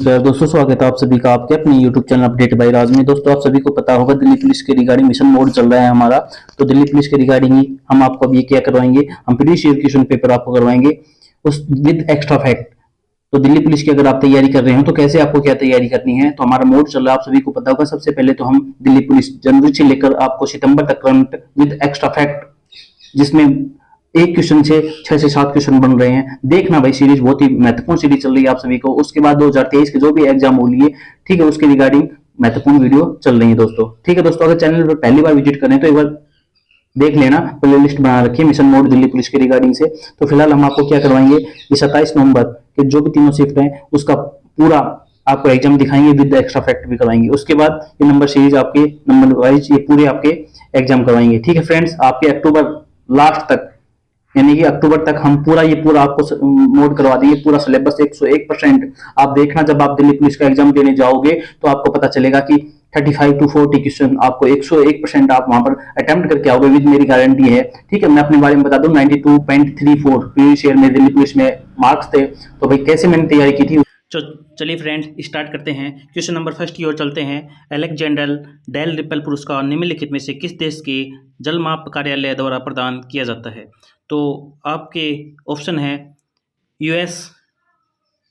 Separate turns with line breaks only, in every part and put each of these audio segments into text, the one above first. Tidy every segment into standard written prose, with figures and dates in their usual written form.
Sir दोस्तों, स्वागत है आप सभी का आपके अपने YouTube चैनल अपडेट बाय राज में। दोस्तों, आप सभी को पता होगा दिल्ली पुलिस के रिगार्डिंग मिशन मोड चल रहा है हमारा। तो दिल्ली पुलिस के रिगार्डिंग ही हम आपको अब ये क्या करवाएंगे, हम प्रीवियस ईयर क्वेश्चन पेपर आपको करवाएंगे उस विद एक्स्ट्रा फैक्ट। तो दिल्ली पुलिस की अगर आप तैयारी कर रहे हो तो कैसे आपको क्या तैयारी करनी है, तो हमारा मोड चल रहा है, आप सभी को पता होगा। सबसे पहले तो हम दिल्ली पुलिस जनवरी से लेकर आपको सितंबर तक करंट विद एक्स्ट्रा फैक्ट, जिसमें एक क्वेश्चन से 6 से 7 क्वेश्चन बन रहे हैं। देखना भाई, सीरीज बहुत ही महत्वपूर्ण सीरीज चल रही है आप सभी को। उसके बाद 2023 के जो भी एग्जाम हो लिए, ठीक है, उसके रिगार्डिंग महत्वपूर्ण वीडियो चल रही है दोस्तों। ठीक है दोस्तों, अगर चैनल पर पहली बार विजिट करें तो एक बार देख लेना, प्ले लिस्ट बना रखी है मिशन मोड दिल्ली पुलिस के रिगार्डिंग से। तो फिलहाल हम आपको क्या करवाएंगे, ये 27 नवंबर के जो भी तीनों शिफ्ट हैं उसका पूरा आपको एग्जाम दिखाएंगे, विद एक्स्ट्रा फैक्ट भी करवाएंगे। उसके बाद ये नंबर सीरीज आपके नंबर वाइज ये पूरे आपके एग्जाम करवाएंगे। ठीक है फ्रेंड्स, आपके अक्टूबर लास्ट तक, यानी कि अक्टूबर तक हम पूरा आपको मोड करवा देंगे, पूरा सिलेबस 101%। आप देखना, जब आप दिल्ली पुलिस का एग्जाम देने जाओगे तो आपको पता चलेगा कि 35 to 40 क्वेश्चन आपको 101% आप वहां पर अटेम्प्ट करके आओगे, विद मेरी गारंटी है। ठीक है, मैं अपने बारे में बता दूं, 92.34 प्रीवियस ईयर में दिल्ली पुलिस में मार्क्स थे। तो भाई कैसे मैंने तैयारी की थी।
तो चलिए फ्रेंड्स, स्टार्ट करते हैं। क्वेश्चन नंबर फर्स्ट की ओर चलते हैं। अलेक्जेंडर डेल रिपल पुरस्कार निम्नलिखित में से किस देश के जलमाप कार्यालय द्वारा प्रदान किया जाता है? तो आपके ऑप्शन है यूएस,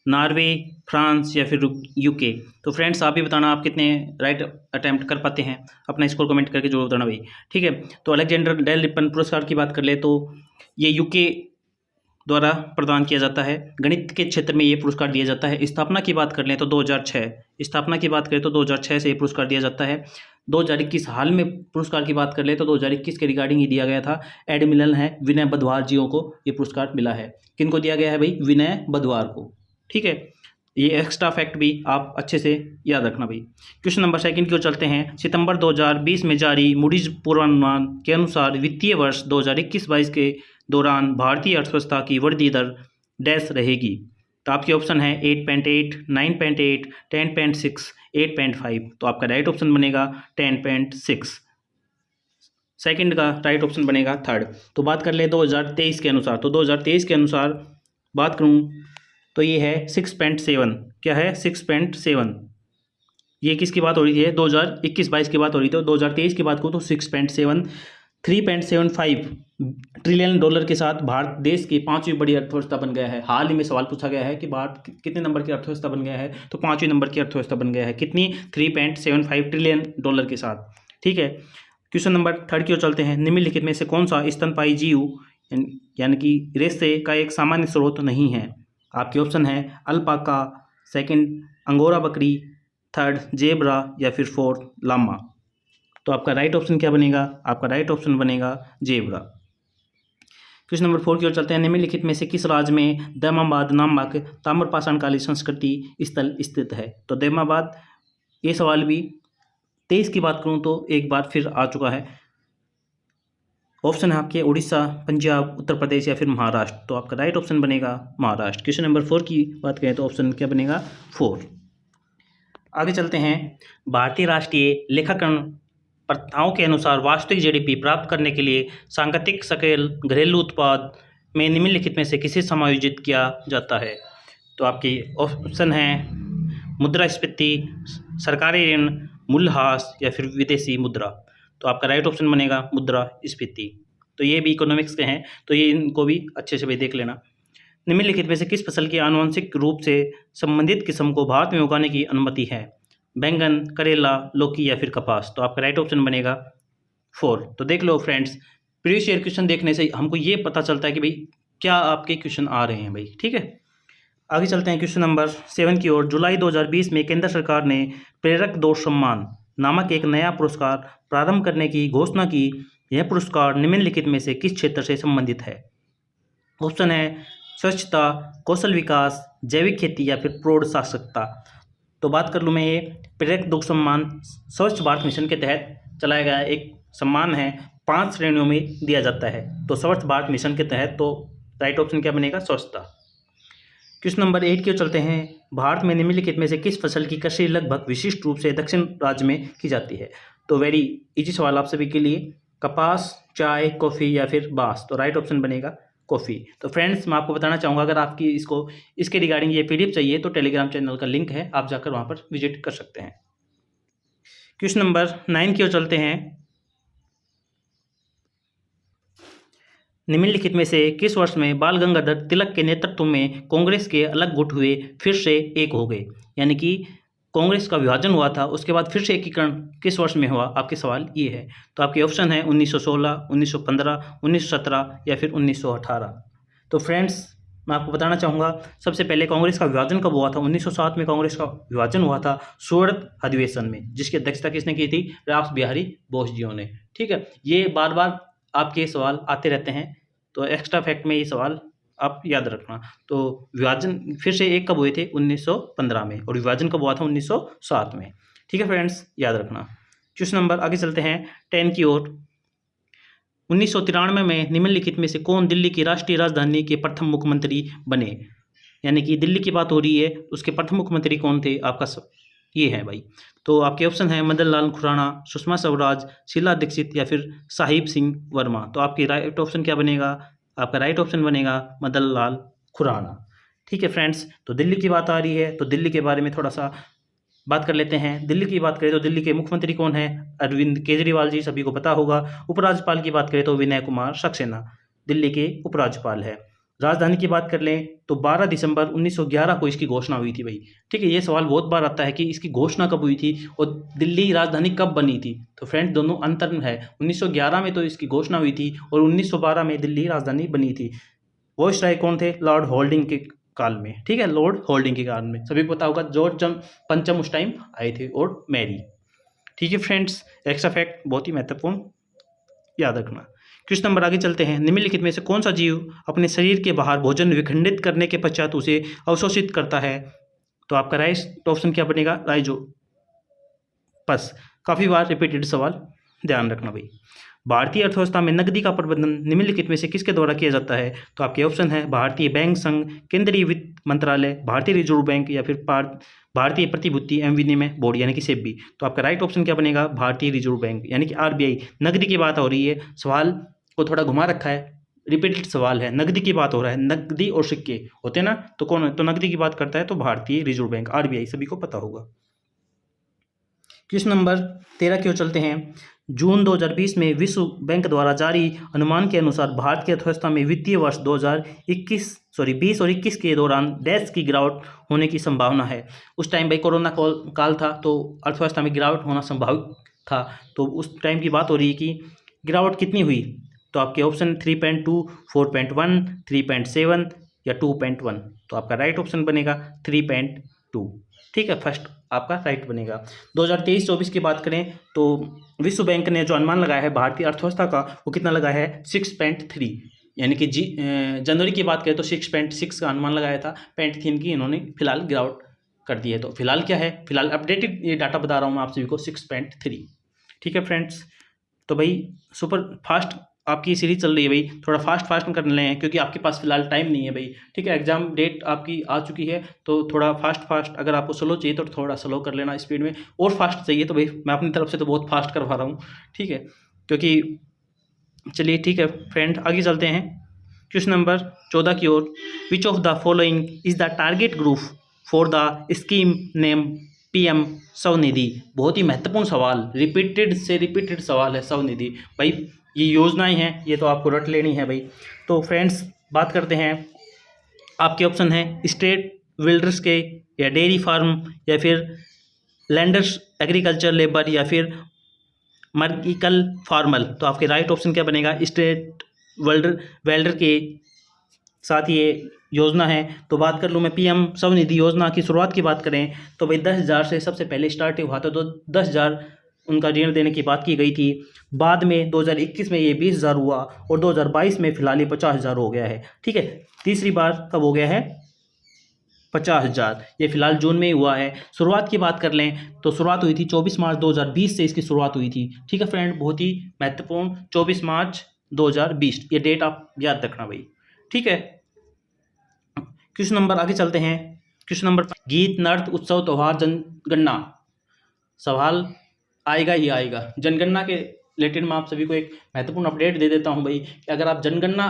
नॉर्वे, फ्रांस या फिर यूके। तो फ्रेंड्स, आप भी बताना आप कितने राइट अटैम्प्ट कर पाते हैं, अपना स्कोर कमेंट करके जरूर बताना भाई। ठीक है, तो अलेक्जेंडर डेल रिपल पुरस्कार की बात कर ले तो ये यूके द्वारा प्रदान किया जाता है। गणित के क्षेत्र में ये पुरस्कार दिया जाता है। स्थापना की बात कर लें तो 2006, स्थापना की बात करें तो 2006 से ये पुरस्कार दिया जाता है। 2021 हाल में पुरस्कार की बात कर ले तो 2021 के रिगार्डिंग ही दिया गया था। एडमिरल हैं विनय बधवार जियों को ये पुरस्कार मिला है। किनको दिया गया है भाई? विनय बधवार को। ठीक है, ये एक्स्ट्रा फैक्ट भी आप अच्छे से याद रखना भाई। क्वेश्चन नंबर सेकंड की ओर चलते हैं। सितंबर 2020 में जारी मूडीज पूर्वानुमान के अनुसार वित्तीय वर्ष 2021-22 के दौरान भारतीय अर्थव्यवस्था की वृद्धि दर डैश रहेगी? तो आपके ऑप्शन है 8.8, 9.8, 10.6, 8.5। तो आपका राइट ऑप्शन बनेगा 10.6। सेकंड का राइट ऑप्शन बनेगा थर्ड। तो बात कर ले 2023 के अनुसार, तो 2023 के अनुसार बात करूं तो ये है 6.7। क्या है? 6.7। ये किसकी बात हो रही है? 2021-22 की बात हो रही थी। तो 2023 की बात करूँ तो 6.7, 3.75 ट्रिलियन डॉलर के साथ भारत देश की 5वीं बड़ी अर्थव्यवस्था बन गया है। हाल ही में सवाल पूछा गया है कि भारत कितने नंबर की अर्थव्यवस्था बन गया है, तो 5वीं नंबर की अर्थव्यवस्था बन गया है। कितनी? 3.75 ट्रिलियन डॉलर के साथ। ठीक है, क्वेश्चन नंबर थर्ड की ओर चलते हैं। निम्नलिखित में से कौन सा स्तनपायी जीव यानी कि रेशे का एक सामान्य स्रोत नहीं है? आपके ऑप्शन है अल्पाका, सेकंड अंगोरा बकरी, थर्ड जेब्रा या फिर फोर्थ लामा। तो आपका राइट ऑप्शन क्या बनेगा? आपका राइट ऑप्शन बनेगा जेब्रा। क्वेश्चन नंबर 4 की ओर चलते हैं। निम्नलिखित में से किस राज्य में दैमाबाद नामक ताम्रपाषाण कालीन संस्कृति स्थल स्थित है? तो दैमाबाद, ये सवाल भी 23 की बात करूं तो एक बार फिर आ चुका है। ऑप्शन है आपके उड़ीसा, पंजाब, उत्तर प्रदेश या फिर महाराष्ट्र। तो आपका राइट ऑप्शन बनेगा महाराष्ट्र। क्वेश्चन नंबर 4 की बात करें तो ऑप्शन क्या बनेगा? 4। आगे चलते हैं। भारतीय राष्ट्रीय लेखाकरण प्रथाओं के अनुसार वास्तविक जीडीपी प्राप्त करने के लिए सांगठिक सकल घरेलू उत्पाद में निम्नलिखित में से किसे समायोजित किया जाता है? तो आपके ऑप्शन हैं मुद्रास्फीति, सरकारी ऋण, मूल्यह्रास या फिर विदेशी मुद्रा। तो आपका राइट ऑप्शन बनेगा मुद्रास्फीति। तो ये भी इकोनॉमिक्स के हैं, तो ये इनको भी अच्छे से भी देख लेना। निम्नलिखित में से किस फसल की आनुवंशिक रूप से संबंधित किस्म को भारत में उगाने की अनुमति है? बैंगन, करेला, लौकी या फिर कपास। तो आपका राइट ऑप्शन बनेगा 4। तो देख लो फ्रेंड्स, प्रीवियस ईयर क्वेश्चन देखने से हमको ये पता चलता है कि भाई क्या आपके क्वेश्चन आ रहे हैं भाई। ठीक है, आगे चलते हैं क्वेश्चन नंबर 7 की ओर। जुलाई 2020 में केंद्र सरकार ने प्रेरक दोष सम्मान नामक एक नया पुरस्कार प्रारंभ करने की घोषणा की। यह पुरस्कार निम्नलिखित में से किस क्षेत्र से संबंधित है? ऑप्शन है स्वच्छता, कौशल विकास, जैविक खेती या फिर प्रौढ़ साक्षरता। तो बात कर लूँ मैं, ये प्रेरक दोष सम्मान स्वच्छ भारत मिशन के तहत चलाया गया एक सम्मान है। 5 श्रेणियों में दिया जाता है। तो स्वच्छ भारत मिशन के तहत, तो राइट ऑप्शन क्या बनेगा? स्वच्छता। क्वेश्चन नंबर 8 की ओर चलते हैं। भारत में निम्नलिखित में से किस फसल की कृषि लगभग विशिष्ट रूप से दक्षिण राज्य में की जाती है? तो वेरी इजी सवाल आप सभी के लिए। कपास, चाय, कॉफ़ी या फिर बांस। तो राइट ऑप्शन बनेगा कॉफ़ी। तो फ्रेंड्स मैं आपको बताना चाहूँगा, अगर आपकी इसके रिगार्डिंग ये PDF चाहिए तो टेलीग्राम चैनल का लिंक है, आप जाकर वहाँ पर विजिट कर सकते हैं। क्वेश्चन नंबर 9 की ओर चलते हैं। निम्नलिखित में से किस वर्ष में बाल गंगाधर तिलक के नेतृत्व में कांग्रेस के अलग गुट हुए फिर से एक हो गए? यानी कि कांग्रेस का विभाजन हुआ था, उसके बाद फिर से एकीकरण किस वर्ष में हुआ? आपके सवाल ये है। तो आपके ऑप्शन है 1916, 1915, 1917 या फिर 1918। तो फ्रेंड्स मैं आपको बताना चाहूँगा, सबसे पहले कांग्रेस का विभाजन कब हुआ था? 1907 में कांग्रेस का विभाजन हुआ था सूरत अधिवेशन में, जिसकी अध्यक्षता किसने की थी? रास बिहारी बोस जियों ने। ठीक है, ये बार बार आपके सवाल आते रहते हैं, तो एक्स्ट्रा फैक्ट में ये सवाल आप याद रखना। तो विभाजन फिर से एक कब हुए थे? 1915 में, और विभाजन कब हुआ था? 1907 में। ठीक है फ्रेंड्स, याद रखना। क्वेश्चन नंबर आगे चलते हैं 10 की ओर। 1993 में निम्नलिखित में से कौन दिल्ली की राष्ट्रीय राजधानी के प्रथम मुख्यमंत्री बने? यानी कि दिल्ली की बात हो रही है, उसके प्रथम मुख्यमंत्री कौन थे? आपका ये है भाई। तो आपके ऑप्शन है मदन लाल खुराना, सुषमा स्वराज, शीला दीक्षित या फिर साहिब सिंह वर्मा। तो आपकी राइट ऑप्शन क्या बनेगा? आपका राइट ऑप्शन बनेगा मदन लाल खुराना। ठीक है फ्रेंड्स, तो दिल्ली की बात आ रही है तो दिल्ली के बारे में थोड़ा सा बात कर लेते हैं। दिल्ली की बात करें तो दिल्ली के मुख्यमंत्री कौन है? अरविंद केजरीवाल जी, सभी को पता होगा। उपराज्यपाल की बात करें तो विनय कुमार सक्सेना दिल्ली के उपराज्यपाल है। राजधानी की बात कर लें तो 12 दिसंबर 1911 को इसकी घोषणा हुई थी भाई। ठीक है, ये सवाल बहुत बार आता है कि इसकी घोषणा कब हुई थी और दिल्ली राजधानी कब बनी थी। तो फ्रेंड दोनों अंतर में है, 1911 में तो इसकी घोषणा हुई थी और 1912 में दिल्ली राजधानी बनी थी। वायसराय कौन थे? लॉर्ड होल्डिंग के काल में। ठीक है, लॉर्ड होल्डिंग के काल में, सभी को पता होगा। जॉर्ज पंचम उस टाइम आए थे और मैरी। ठीक है फ्रेंड्स, एक्स्ट्रा फैक्ट बहुत ही महत्वपूर्ण, याद रखना। क्वेश्चन नंबर आगे चलते हैं। निम्नलिखित में से कौन सा जीव अपने शरीर के बाहर भोजन विखंडित करने के पश्चात उसे अवशोषित करता है? तो आपका राइट ऑप्शन क्या बनेगा? राइजोपस। काफ़ी बार रिपीटेड सवाल, ध्यान रखना भाई। भारतीय अर्थव्यवस्था में नकदी का प्रबंधन निम्नलिखित में से किसके द्वारा किया जाता है? तो आपके ऑप्शन है भारतीय बैंक संघ, केंद्रीय वित्त मंत्रालय, भारतीय रिजर्व बैंक या फिर भारतीय प्रतिभूति एवं विनिमय बोर्ड यानी कि सेबी। तो आपका राइट ऑप्शन क्या बनेगा? भारतीय रिजर्व बैंक यानी कि RBI। नकदी की बात हो रही है, सवाल को थोड़ा घुमा रखा है, रिपीटेड सवाल है, नकदी की बात हो रहा है। नकदी और सिक्के होते हैं ना, तो कौन है? तो नकदी की बात करता है तो भारतीय रिजर्व बैंक RBI, सभी को पता होगा। क्वेश्चन नंबर 13 की ओर चलते हैं। जून 2020 में विश्व बैंक द्वारा जारी अनुमान के अनुसार भारत की अर्थव्यवस्था में वित्तीय वर्ष 2020 और 21 के दौरान डैश की गिरावट होने की संभावना है। उस टाइम भाई कोरोना काल था, तो अर्थव्यवस्था में गिरावट होना संभावित था। तो उस टाइम की बात हो रही है कि गिरावट कितनी हुई? तो आपके ऑप्शन 3.2, 4.1, 3.7 या 2.1। तो आपका राइट ऑप्शन बनेगा 3.2। ठीक है, फर्स्ट आपका राइट बनेगा। 2023-24 की बात करें तो विश्व बैंक ने जो अनुमान लगाया है भारतीय अर्थव्यवस्था का, वो कितना लगाया है? 6.3। यानी कि जनवरी की बात करें तो 6.6 का अनुमान लगाया था, 0.3 की इन्होंने फिलहाल गिरावट कर दी है। तो फिलहाल क्या है? फिलहाल अपडेटेड ये डाटा बता रहा हूँ मैं आप सभी को, 6.3। ठीक है फ्रेंड्स, तो भाई सुपर फास्ट आपकी सीरीज चल रही है भाई, थोड़ा फास्ट कर लें क्योंकि आपके पास फिलहाल टाइम नहीं है भाई। ठीक है, एग्जाम डेट आपकी आ चुकी है, तो थोड़ा फास्ट अगर आपको स्लो चाहिए तो थोड़ा स्लो कर लेना स्पीड में, और फास्ट चाहिए तो भाई मैं अपनी तरफ से तो बहुत फास्ट करवा रहा हूँ। ठीक है, क्योंकि चलिए ठीक है फ्रेंड, आगे चलते हैं क्वेश्चन नंबर 14 की ओर। Which of the following is the target group for the scheme name PM Svanidhi? बहुत ही महत्वपूर्ण सवाल, रिपीटेड सवाल है स्वनिधि भाई। ये योजनाएं हैं, ये तो आपको रट लेनी है भाई। तो फ्रेंड्स बात करते हैं, आपके ऑप्शन है स्टेट बिल्डर्स के, या डेयरी फार्म, या फिर लैंडर्स एग्रीकल्चर लेबर, या फिर मर्गिकल फार्मल। तो आपके राइट ऑप्शन क्या बनेगा? स्टेट वेल्डर के साथ ये योजना है। तो बात कर लूँ मैं PM स्वनिधि योजना की शुरुआत की बात करें तो भाई 10,000 से सबसे पहले स्टार्ट हुआ था, तो 10,000 उनका ऋण देने की बात की गई थी। बाद में 2021 में ये 20,000 हुआ और 2022 में फिलहाल ये 50,000 हो गया है। ठीक है, तीसरी बार कब हो गया है? 50,000, ये फिलहाल जून में ही हुआ है। शुरुआत की बात कर लें तो शुरुआत हुई थी 24 मार्च 2020 से इसकी शुरुआत हुई थी। ठीक है फ्रेंड, बहुत ही महत्वपूर्ण, 24 मार्च 2020, ये डेट आप याद रखना भाई। ठीक है, क्वेश्चन नंबर आगे चलते हैं। क्वेश्चन नंबर, गीत, नृत्य, उत्सव, त्योहार, जनगणना। सवाल आएगा ही आएगा। जनगणना के रिलेटेड मैं आप सभी को एक महत्वपूर्ण अपडेट दे देता हूं भाई कि अगर आप जनगणना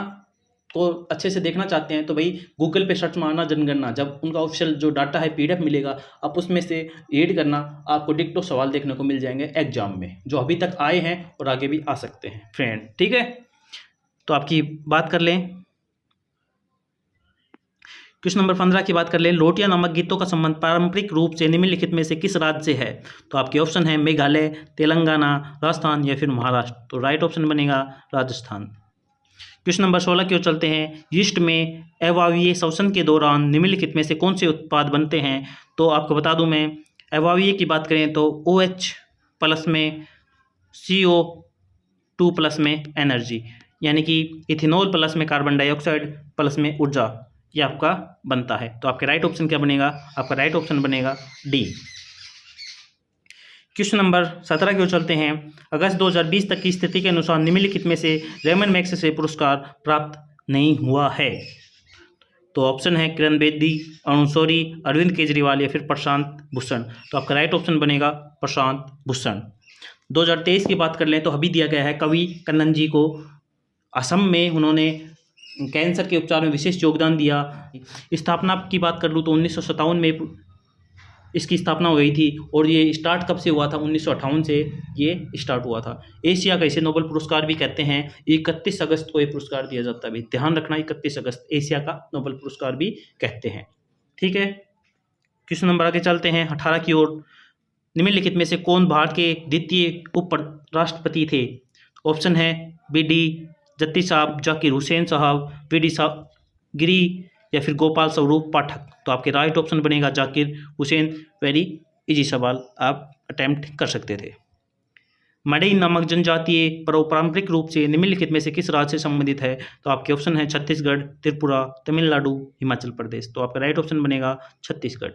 को अच्छे से देखना चाहते हैं तो भाई गूगल पे सर्च मारना जनगणना, जब उनका ऑफिशियल जो डाटा है PDF मिलेगा, आप उसमें से रीड करना, आपको डिक्टो सवाल देखने को मिल जाएंगे एग्जाम में, जो अभी तक आए हैं और आगे भी आ सकते हैं फ्रेंड। ठीक है, तो आपकी बात कर लें, क्वेश्चन नंबर 15 की बात कर लें। लोटिया नामक गीतों का संबंध पारंपरिक रूप से निम्नलिखित में से किस राज्य से है? तो आपके ऑप्शन है मेघालय, तेलंगाना, राजस्थान या फिर महाराष्ट्र। तो राइट ऑप्शन बनेगा राजस्थान। क्वेश्चन नंबर 16 की ओर चलते हैं। यीस्ट में अवायवीय श्वसन के दौरान निम्नलिखित में से कौन से उत्पाद बनते हैं? तो आपको बता दूं मैं, अवायवीय की बात करें तो OH प्लस में CO2 प्लस में एनर्जी, यानी कि इथेनॉल प्लस में कार्बन डाइऑक्साइड प्लस में ऊर्जा, ये आपका बनता है। तो आपके राइट ऑप्शन क्या बनेगा? आपका राइट ऑप्शन बनेगा डी। क्वेश्चन नंबर 17 की ओर चलते हैं। अगस्त 2020 तक की स्थिति के अनुसार निम्नलिखित में से रेमन मैग्सेसे पुरस्कार प्राप्त नहीं हुआ है। तो ऑप्शन है किरण बेदी, अरुण शौरी, अरविंद केजरीवाल या फिर प्रशांत भूषण। तो आपका राइट ऑप्शन बनेगा प्रशांत भूषण। 2023 की बात कर लें तो अभी दिया गया है कवि कन्नन जी को। असम में उन्होंने कैंसर के उपचार में विशेष योगदान दिया। स्थापना की बात कर लूँ तो 1957 में इसकी स्थापना हुई थी, और ये स्टार्ट कब से हुआ था? 1958 से ये स्टार्ट हुआ था। एशिया का इसे नोबेल पुरस्कार भी कहते हैं। 31 अगस्त को ये पुरस्कार दिया जाता है, ध्यान रखना, 31 अगस्त एशिया का नोबेल पुरस्कार भी कहते हैं। ठीक है, क्वेश्चन नंबर आगे चलते हैं 18 की ओर। निम्नलिखित में से कौन भारत के द्वितीय उपराष्ट्रपति थे? ऑप्शन है BD जत्ती साहब, जाकिर हुसैन साहब, VD साहब गिरी या फिर गोपाल स्वरूप पाठक। तो आपके राइट ऑप्शन बनेगा जाकिर हुसैन। वेरी इजी सवाल आप अटेम्प्ट कर सकते थे। मडई नामक जनजातीय पारंपरिक रूप से निम्नलिखित में से किस राज्य से संबंधित है? तो आपके ऑप्शन है छत्तीसगढ़, त्रिपुरा, तमिलनाडु, हिमाचल प्रदेश। तो आपका राइट ऑप्शन बनेगा छत्तीसगढ़।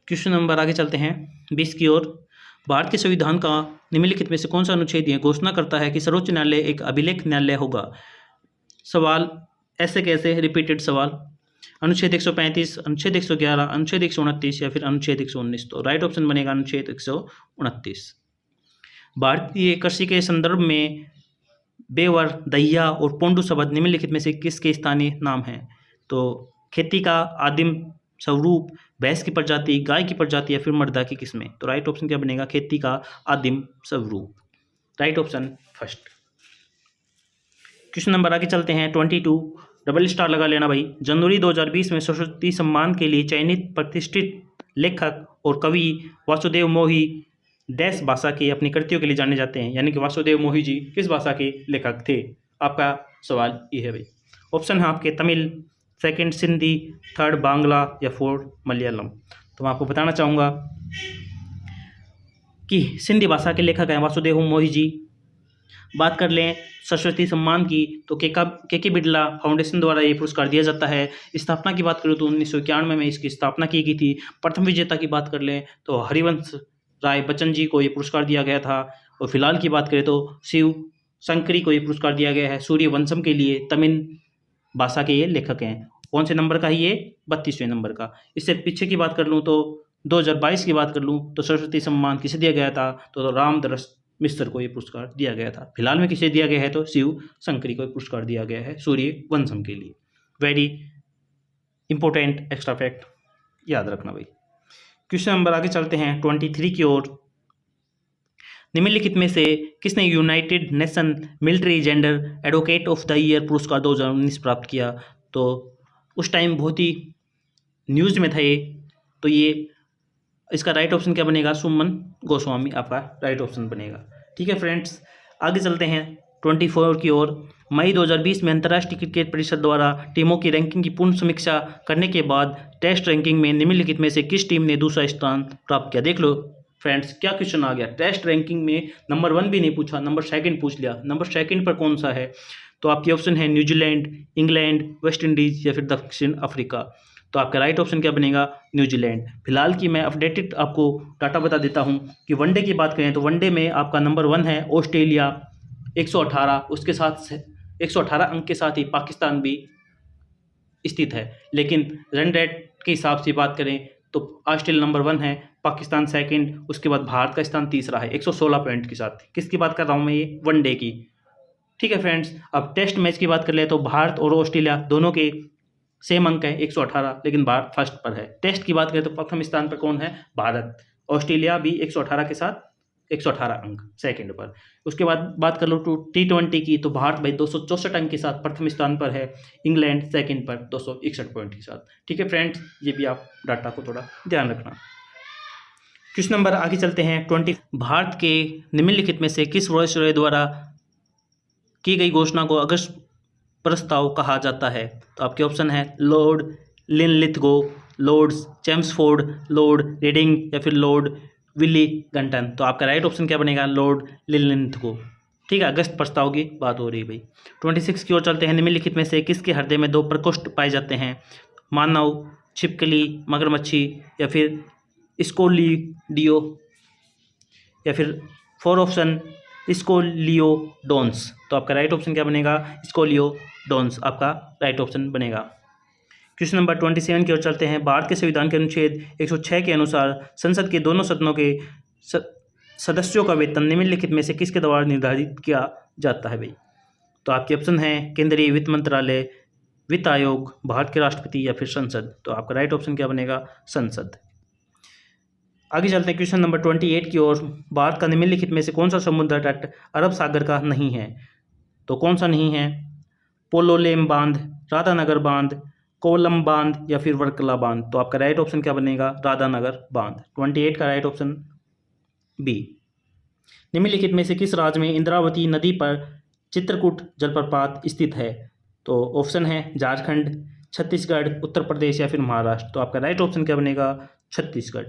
क्वेश्चन नंबर आगे चलते हैं 20 की ओर। भारत के संविधान का निम्नलिखित में से कौन सा अनुच्छेद यह घोषणा करता है कि सर्वोच्च न्यायालय एक अभिलेख न्यायालय होगा? सवाल ऐसे कैसे, रिपीटेड सवाल। अनुच्छेद 135, अनुच्छेद 111, अनुच्छेद 129 या फिर अनुच्छेद 119। तो राइट ऑप्शन बनेगा अनुच्छेद 129। भारतीय कृषि के संदर्भ में बेवर, दहिया और पोंडू शब्द निम्नलिखित में से किसके स्थानीय नाम हैं? तो खेती का आदिम स्वरूप, भैंस की प्रजाति, गाय की प्रजाति या फिर मर्दा की किस्में। तो राइट ऑप्शन क्या बनेगा? खेती का आदिम स्वरूप। Right option first. Question number आगे चलते हैं 22, डबल स्टार लगा लेना भाई। जनवरी 2020 में सरस्वती सम्मान के लिए चयनित प्रतिष्ठित लेखक और कवि वासुदेव मोही डैश भाषा की अपनी कृतियों के लिए जाने जाते हैं, यानी कि वासुदेव मोही जी किस भाषा के लेखक थे? आपका सवाल ये है भाई। ऑप्शन है आपके तमिल, सेकंड सिंधी, थर्ड बांग्ला या फोर्थ मलयालम। तो मैं आपको बताना चाहूँगा कि सिंधी भाषा के लेखक हैं वासुदेव मोही जी। बात कर लें सरस्वती सम्मान की तो के बिड़ला फाउंडेशन द्वारा ये पुरस्कार दिया जाता है। स्थापना की बात करूँ तो 1991 में इसकी स्थापना की गई थी। प्रथम विजेता की बात कर लें तो हरिवंश राय बच्चन जी को ये पुरस्कार दिया गया था, और फिलहाल की बात करें तो शिव शंकरी को ये पुरस्कार दिया गया है। सूर्यवंशम के लिए तमिल भाषा के ये लेखक हैं। कौन से नंबर का है ये? 32वें नंबर का। इससे पीछे की बात कर लूँ तो 2022 की बात कर लूँ तो सरस्वती सम्मान किसे दिया गया था? तो रामदरस मिस्र को ये पुरस्कार दिया गया था। फिलहाल में किसे दिया गया है? तो शिव शंकरी को पुरस्कार दिया गया है सूर्यवंशम के लिए। वेरी इंपॉर्टेंट एक्स्ट्रा फैक्ट याद रखना भाई। क्वेश्चन नंबर आगे चलते हैं 23 की ओर। निम्नलिखित में से किसने United nation military gender advocate of the year पुरस्कार 2019 प्राप्त किया? तो उस टाइम बहुत ही न्यूज़ में था ये, तो ये इसका राइट ऑप्शन क्या बनेगा? सुमन गोस्वामी आपका राइट ऑप्शन बनेगा। ठीक है फ्रेंड्स, आगे चलते हैं 24 की ओर। मई 2020 में अंतर्राष्ट्रीय क्रिकेट परिषद द्वारा टीमों की रैंकिंग की पूर्ण समीक्षा करने के बाद टेस्ट रैंकिंग में निम्नलिखित में से किस टीम ने दूसरा स्थान प्राप्त किया? देख लो फ्रेंड्स क्या क्वेश्चन आ गया। टेस्ट रैंकिंग में नंबर 1 भी नहीं पूछा, नंबर 2 पूछ लिया। नंबर 2 पर कौन सा है? तो आपके ऑप्शन है न्यूजीलैंड, इंग्लैंड, वेस्ट इंडीज या फिर दक्षिण अफ्रीका। तो आपका राइट ऑप्शन क्या बनेगा? न्यूजीलैंड। फिलहाल की मैं अपडेटेड आपको डाटा बता देता हूं कि वनडे की बात करें तो वनडे में आपका नंबर 1 है ऑस्ट्रेलिया 118, उसके साथ 118 अंक के साथ ही पाकिस्तान भी स्थित है। लेकिन रन रेट के हिसाब से बात करें तो ऑस्ट्रेलिया नंबर 1 है, पाकिस्तान सेकंड, उसके बाद भारत का स्थान तीसरा है 116 पॉइंट के साथ। किसकी बात कर रहा हूँ मैं? ये वनडे की। ठीक है फ्रेंड्स, अब टेस्ट मैच की बात कर ले तो भारत और ऑस्ट्रेलिया दोनों के सेम अंक है 118, लेकिन भारत फर्स्ट पर है। टेस्ट की बात करें तो प्रथम स्थान पर कौन है? भारत। ऑस्ट्रेलिया भी 118 के साथ 118 अंक सेकंड पर। उसके बाद बात कर लो T20 की, तो भारत भाई 264 अंक के साथ प्रथम स्थान पर है। इंग्लैंड सेकंड पर 261 पॉइंट के साथ। ठीक है फ्रेंड्स, ये भी आप डाटा को थोड़ा ध्यान रखना। क्वेश्चन नंबर आगे चलते हैं 20। भारत के निम्नलिखित में से किस वायसरॉय द्वारा की गई घोषणा को अगस्त प्रस्ताव कहा जाता है? तो आपके ऑप्शन है Lord Linlithgow, Lord Chelmsford, Lord reading या फिर लॉर्ड विलिंगटन। तो आपका राइट ऑप्शन क्या बनेगा? Lord Linlithgow. ठीक है, अगस्त प्रस्ताव की बात हो रही है भाई। 26 की ओर चलते हैं। निम्नलिखित में से किसके हृदय में 2 प्रकोष्ठ पाए जाते हैं? मानव, छिपकली, मगरमच्छी या फिर स्कोलिडियो या फिर 4 ऑप्शन स्कोलियोडोन्स। तो आपका राइट ऑप्शन क्या बनेगा? स्कोलियोडोन्स आपका राइट ऑप्शन बनेगा। क्वेश्चन नंबर 27 की ओर चलते हैं। भारत के संविधान के अनुच्छेद 106 के अनुसार संसद के दोनों सदनों के सदस्यों का वेतन निम्नलिखित में से किसके द्वारा निर्धारित किया जाता है भाई? तो आपके ऑप्शन हैं केंद्रीय वित्त मंत्रालय, वित्त आयोग, भारत के राष्ट्रपति या फिर संसद। तो आपका राइट ऑप्शन क्या बनेगा? संसद। आगे चलते हैं क्वेश्चन नंबर 28 की ओर। भारत का निम्नलिखित में से कौन सा समुद्र तट अरब सागर का नहीं है? तो कौन सा नहीं है? पोलोलेम बांध, राधानगर बांध, कोवलम बांध या फिर वर्कला बांध। तो आपका राइट ऑप्शन क्या बनेगा? राधानगर बांध। 28 का राइट ऑप्शन बी। निम्नलिखित में से किस राज्य में इंद्रावती नदी पर चित्रकूट जलप्रपात स्थित है? तो ऑप्शन है झारखंड, छत्तीसगढ़, उत्तर प्रदेश या फिर महाराष्ट्र। तो आपका राइट ऑप्शन क्या बनेगा? छत्तीसगढ़।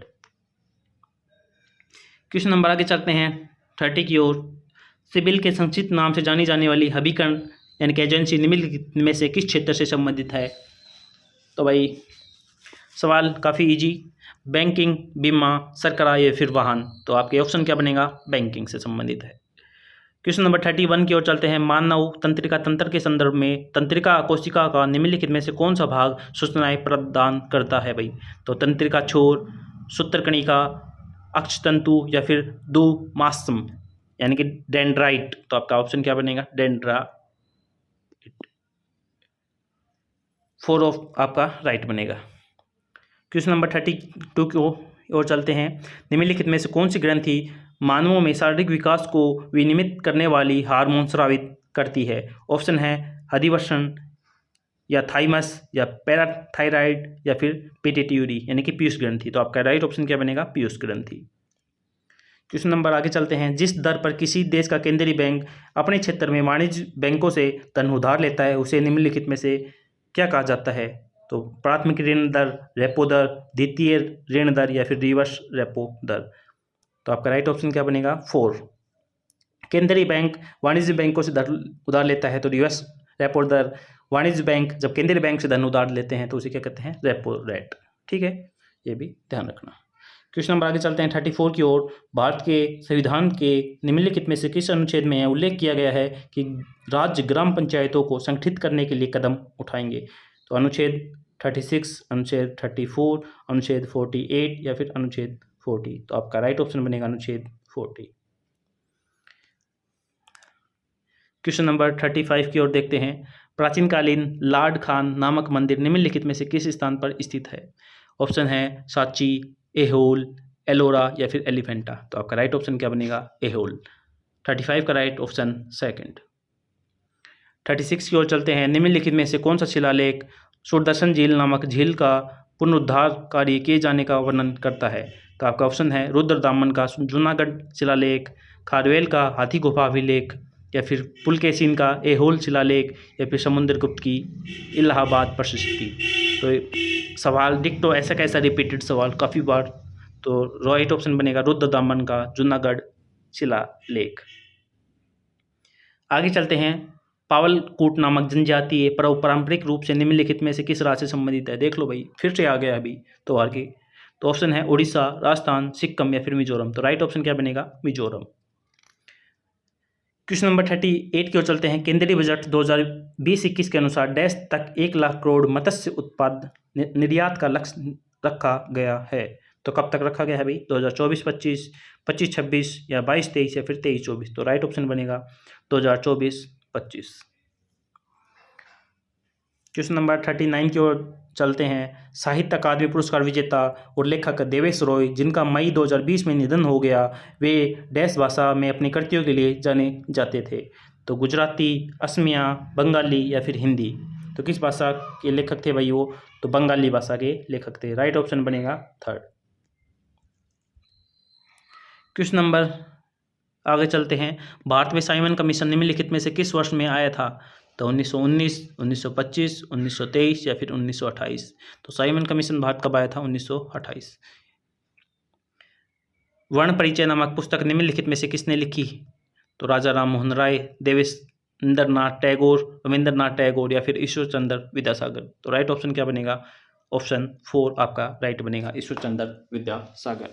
क्वेश्चन नंबर आगे चलते हैं 30 की ओर। सिबिल के संक्षिप्त नाम से जानी जाने वाली अभिकरण यानी कि एजेंसी निम्नलिखित में से किस क्षेत्र से संबंधित है? तो भाई सवाल काफ़ी इजी। बैंकिंग, बीमा, सरकरा या फिर वाहन। तो आपके ऑप्शन क्या बनेगा? बैंकिंग से संबंधित है। क्वेश्चन नंबर 31 की ओर चलते हैं। मानव तंत्रिका तंत्र के संदर्भ में तंत्रिका कोशिका का निम्नलिखित में से कौन सा भाग सूचनाएं प्रदान करता है भाई? तो तंत्रिका छोर, सूत्रकणिका, अक्षतंतु या फिर दुमास्म यानी कि डेंड्राइट। तो आपका ऑप्शन क्या बनेगा? डेंड्राइट। 4 ऑफ आपका राइट बनेगा। क्वेश्चन नंबर 32 की ओर चलते हैं। निम्नलिखित में से कौन सी ग्रंथि मानवों में शारीरिक विकास को विनियमित करने वाली हार्मोन स्रावित करती है? ऑप्शन है अधिवसन या थाइमस या पैराथायराइड या फिर पिट्यूटरी यानी कि पीयूष ग्रंथि। तो आपका राइट ऑप्शन क्या बनेगा? पीयूष ग्रंथि। क्वेश्चन नंबर आगे चलते हैं। जिस दर पर किसी देश का केंद्रीय बैंक अपने क्षेत्र में वाणिज्य बैंकों से धन उधार लेता है उसे निम्नलिखित में से क्या कहा जाता है? तो प्राथमिक ऋण दर, रेपो दर, द्वितीय ऋण दर या फिर रिवर्स रेपो दर। तो आपका राइट ऑप्शन क्या बनेगा? 4। केंद्रीय बैंक वाणिज्य बैंकों से धन उधार लेता है तो रिवर्स रेपो दर। वाणिज्य बैंक जब केंद्रीय बैंक से धन उधार लेते हैं तो उसे क्या कहते हैं? Repo rate. ठीक है, ये भी ध्यान रखना। क्वेश्चन नंबर आगे चलते हैं 34 की ओर। भारत के संविधान के निम्नलिखित में से किस अनुच्छेद में उल्लेख किया गया है कि राज्य ग्राम पंचायतों को संगठित करने के लिए कदम उठाएंगे? तो अनुच्छेद 36, अनुच्छेद 34, अनुच्छेद 48 या फिर अनुच्छेद 40। तो आपका राइट ऑप्शन बनेगा अनुच्छेद 40। क्वेश्चन नंबर 35 की ओर देखते हैं। प्राचीनकालीन लाड खान नामक मंदिर निम्नलिखित में से किस स्थान पर स्थित है? ऑप्शन है सांची, एहोल, एलोरा या फिर एलिफेंटा। तो आपका राइट ऑप्शन क्या बनेगा? एहोल। 35 का राइट ऑप्शन सेकंड। 36 की ओर चलते हैं। निम्नलिखित में से कौन सा शिलालेख सुदर्शन झील नामक झील का पुनरुद्धार कार्य किए जाने का वर्णन करता है? तो आपका ऑप्शन है रुद्रदामन का जूनागढ़ शिलालेख, खारवेल का हाथी गुफा अभिलेख या फिर पुलकेशिन का एहोल शिलालेख या फिर समुद्रगुप्त की इलाहाबाद प्रशस्ति। तो सवाल डिक्टो ऐसा कैसा रिपीटेड सवाल काफ़ी बार। तो राइट ऑप्शन बनेगा रुद्रदामन का जूनागढ़ शिलालेख। आगे चलते हैं। पावलकूट नामक जनजातीय पारंपरिक रूप से निम्नलिखित में से किस राज्य से संबंधित है? देख लो भाई, फिर से आ गया अभी तो आर के। तो ऑप्शन है उड़ीसा, राजस्थान, सिक्किम या फिर मिजोरम। तो राइट ऑप्शन क्या बनेगा? मिजोरम। क्वेश्चन नंबर 38 की ओर चलते हैं। केंद्रीय बजट 2020-21 के अनुसार डैश तक 1 लाख करोड़ मत्स्य उत्पाद निर्यात का लक्ष्य रखा गया है? तो कब तक रखा गया है भाई? 2024-25, 25-26 या 22-23 या फिर 23-24। तो राइट ऑप्शन बनेगा 2024-25। 1925। क्वेश्चन नंबर 39 की ओर चलते हैं। साहित्य अकादमी पुरस्कार विजेता और लेखक देवेश रॉय, जिनका मई 2020 में निधन हो गया, वे डैश भाषा में अपनी कृतियों के लिए जाने जाते थे। तो गुजराती, असमिया, बंगाली या फिर हिंदी। तो किस भाषा के लेखक थे भाई वो? तो बंगाली भाषा के लेखक थे। राइट ऑप्शन बनेगा थर्ड। क्वेश्चन नंबर आगे चलते हैं। भारत में साइमन कमीशन निम्नलिखित में से किस वर्ष में आया था? तो 1919, 1925, 1923 या फिर 1928। तो साइमन कमीशन भारत कब आया था? 1928। वर्ण परिचय नामक पुस्तक निम्नलिखित में से किसने लिखी? तो राजा राम मोहन राय, देवेंद्रनाथ टैगोर, रविंद्रनाथ टैगोर या फिर ईश्वर चंद्र विद्यासागर। तो राइट ऑप्शन क्या बनेगा? ऑप्शन 4 आपका राइट बनेगा, ईश्वर चंद्र विद्यासागर।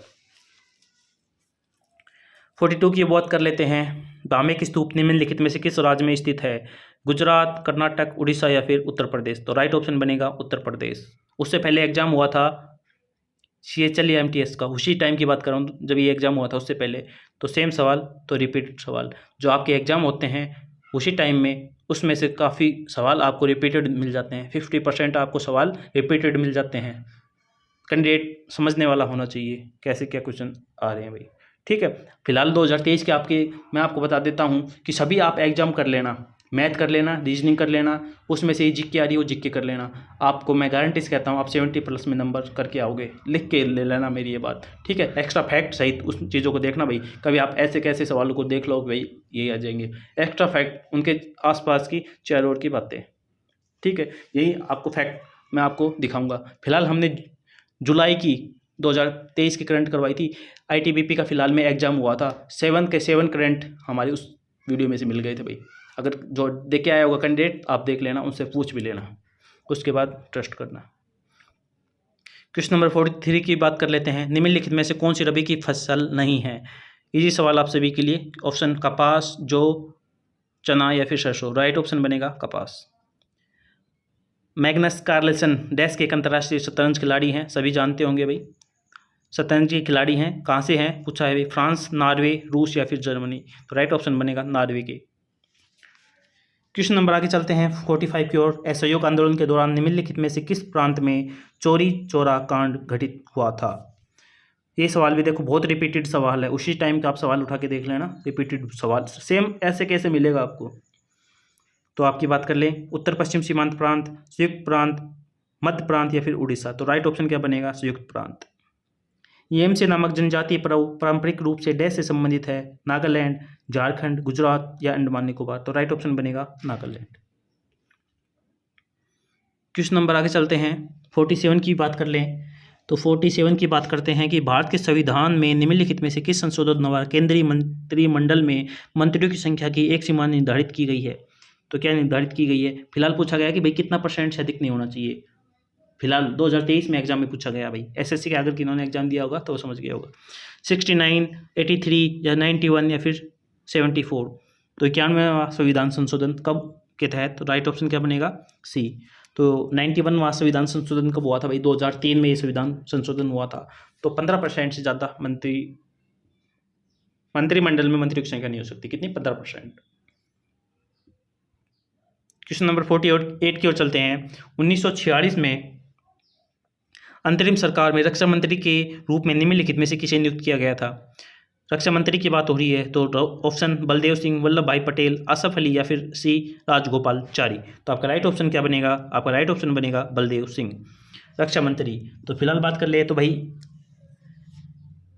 42 की बात कर लेते हैं। धामेक स्तूप निम्नलिखित में से किस राज्य में स्थित है? गुजरात, कर्नाटक, उड़ीसा या फिर उत्तर प्रदेश। तो राइट ऑप्शन बनेगा उत्तर प्रदेश। उससे पहले एग्जाम हुआ था CHL या MTS का, उसी टाइम की बात कर रहा हूँ जब ये एग्जाम हुआ था, उससे पहले। तो सेम सवाल, तो रिपीटेड सवाल जो आपके एग्जाम होते हैं उसी टाइम में, उसमें से काफ़ी सवाल आपको रिपीटेड मिल जाते हैं। 50% आपको सवाल रिपीटेड मिल जाते हैं। कैंडिडेट समझने वाला होना चाहिए कैसे क्या क्वेश्चन आ रहे हैं भाई, ठीक है। फिलहाल 2023 के मैं आपको बता देता हूँ कि सभी आप एग्जाम कर लेना, मैथ कर लेना, रीजनिंग कर लेना, उसमें से जीके आ रही है वो जीके कर लेना। आपको मैं गारंटी से कहता हूँ आप 70+ में नंबर करके आओगे। लिख के ले लेना मेरी ये बात, ठीक है। एक्स्ट्रा फैक्ट सहित उस चीज़ों को देखना भाई, कभी आप ऐसे कैसे सवालों को देख लो भाई यही आ जाएंगे। एक्स्ट्रा फैक्ट उनके आसपास की चारों ओर की बातें, ठीक है, यही आपको फैक्ट मैं आपको दिखाऊंगा। फिलहाल हमने जुलाई की 2023 की करंट करवाई थी। ITBP का फिलहाल में एग्जाम हुआ था, 7 के 7 करंट हमारे उस वीडियो में से मिल गए थे भाई। अगर जो देख के आया होगा कैंडिडेट आप देख लेना, उनसे पूछ भी लेना, उसके बाद ट्रस्ट करना। क्वेश्चन नंबर 43 की बात कर लेते हैं। निम्नलिखित में से कौन सी रबी की फसल नहीं है? इजी सवाल आप सभी के लिए। ऑप्शन कपास, जौ, चना या फिर सरसों। राइट ऑप्शन बनेगा कपास। मैग्नस कार्लसन डैश के एक अंतर्राष्ट्रीय शतरंज खिलाड़ी हैं, सभी जानते होंगे भाई। शतरंज के खिलाड़ी हैं, कहाँ से हैं पूछा है भाई? फ्रांस, नॉर्वे, रूस या फिर जर्मनी। तो राइट ऑप्शन बनेगा नॉर्वे के। क्वेश्चन नंबर आगे चलते हैं 45 की ओर। असहयोग आंदोलन के दौरान निम्नलिखित में से किस प्रांत में चोरी चौरा कांड घटित हुआ था? ये सवाल भी देखो बहुत रिपीटेड सवाल है, उसी टाइम का आप सवाल उठा के देख लेना। रिपीटेड सवाल सेम ऐसे कैसे मिलेगा आपको? तो आपकी बात कर लें, उत्तर पश्चिम सीमांत प्रांत, संयुक्त प्रांत, मध्य प्रांत या फिर उड़ीसा। तो राइट ऑप्शन क्या बनेगा? संयुक्त प्रांत। येमसे नामक जनजाति पारंपरिक रूप से डैश से संबंधित है? नागालैंड, झारखंड, गुजरात या अंडमान निकोबार। तो राइट ऑप्शन बनेगा नागालैंड। क्वेश्चन नंबर आगे चलते हैं 47 की बात कर लें। तो 47 की बात करते हैं कि भारत के संविधान में निम्नलिखित में से किस संशोधन द्वारा केंद्रीय मंत्रिमंडल में मंत्रियों की संख्या की एक सीमा निर्धारित की गई है? तो क्या निर्धारित की गई है? फिलहाल पूछा गया कि भाई कितना % से अधिक नहीं होना चाहिए। फिलहाल 2023 में एग्जाम में पूछा गया भाई। SSC के अगर किन्होंने एग्जाम दिया होगा तो वो समझ गया होगा। 69, 83 या 91 या फिर 74। तो 91वां संविधान संशोधन कब के तहत? तो राइट ऑप्शन क्या बनेगा? C। तो 91वां संविधान संशोधन कब हुआ था भाई? 2003 में ये संविधान संशोधन हुआ था। तो 15% से ज़्यादा मंत्रिमंडल में मंत्रियों की संख्या नहीं हो सकती। कितनी? 15%। क्वेश्चन नंबर 48 की ओर चलते हैं। 1946 में अंतरिम सरकार में रक्षा मंत्री के रूप में निम्नलिखित में से किसे नियुक्त किया गया था? रक्षा मंत्री की बात हो रही है तो ऑप्शन बलदेव सिंह, वल्लभ भाई पटेल, आसफ अली या फिर C राजगोपालचारी। तो आपका राइट ऑप्शन क्या बनेगा? आपका राइट ऑप्शन बनेगा बलदेव सिंह, रक्षा मंत्री। तो फिलहाल बात कर ले तो भाई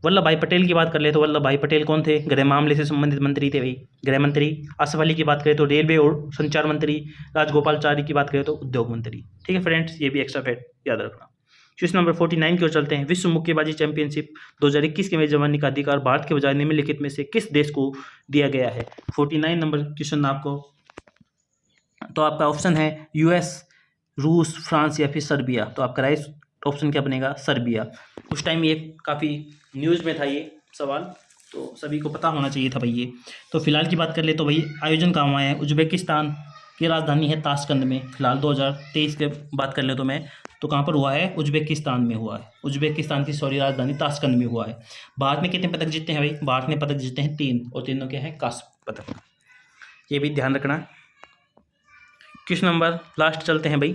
वल्लभ भाई पटेल की बात कर ले तो वल्लभ भाई पटेल कौन थे? गृह मामले से संबंधित मंत्री थे भाई, गृह मंत्री। आसफ अली की बात करें तो रेलवे और संचार मंत्री। राजगोपालचारी की बात करें तो उद्योग मंत्री। ठीक है फ्रेंड्स, ये भी एक्स्ट्रा फैक्ट याद रखना। क्वेश्चन नंबर 49 की ओर चलते हैं। विश्व मुक्केबाजी चैंपियनशिप 2021 के मेजबानी का अधिकार भारत के बजाय निम्नलिखित में से किस देश को दिया गया है? 49 नंबर क्वेश्चन आपको, तो आपका ऑप्शन है US, रूस, फ्रांस या फिर सर्बिया। तो आपका राइट ऑप्शन क्या बनेगा? सर्बिया। उस टाइम ये काफ़ी न्यूज़ में था ये सवाल, तो सभी को पता होना चाहिए था भाई ये। तो फिलहाल की बात कर ले तो भाई आयोजन कहाँ हुआ है? उज्बेकिस्तान की राजधानी है ताशकंद में। फिलहाल 2023 के बात कर ले तो मैं तो कहाँ पर हुआ है? उज्बेकिस्तान में हुआ है। उज्बेकिस्तान की राजधानी ताशकंद में हुआ है। भारत में कितने पदक जीते हैं भाई? भारत ने पदक जीते हैं 3 और तीनों के हैं कांस्य पदक। ये भी ध्यान रखना। क्वेश्चन नंबर लास्ट चलते हैं भाई।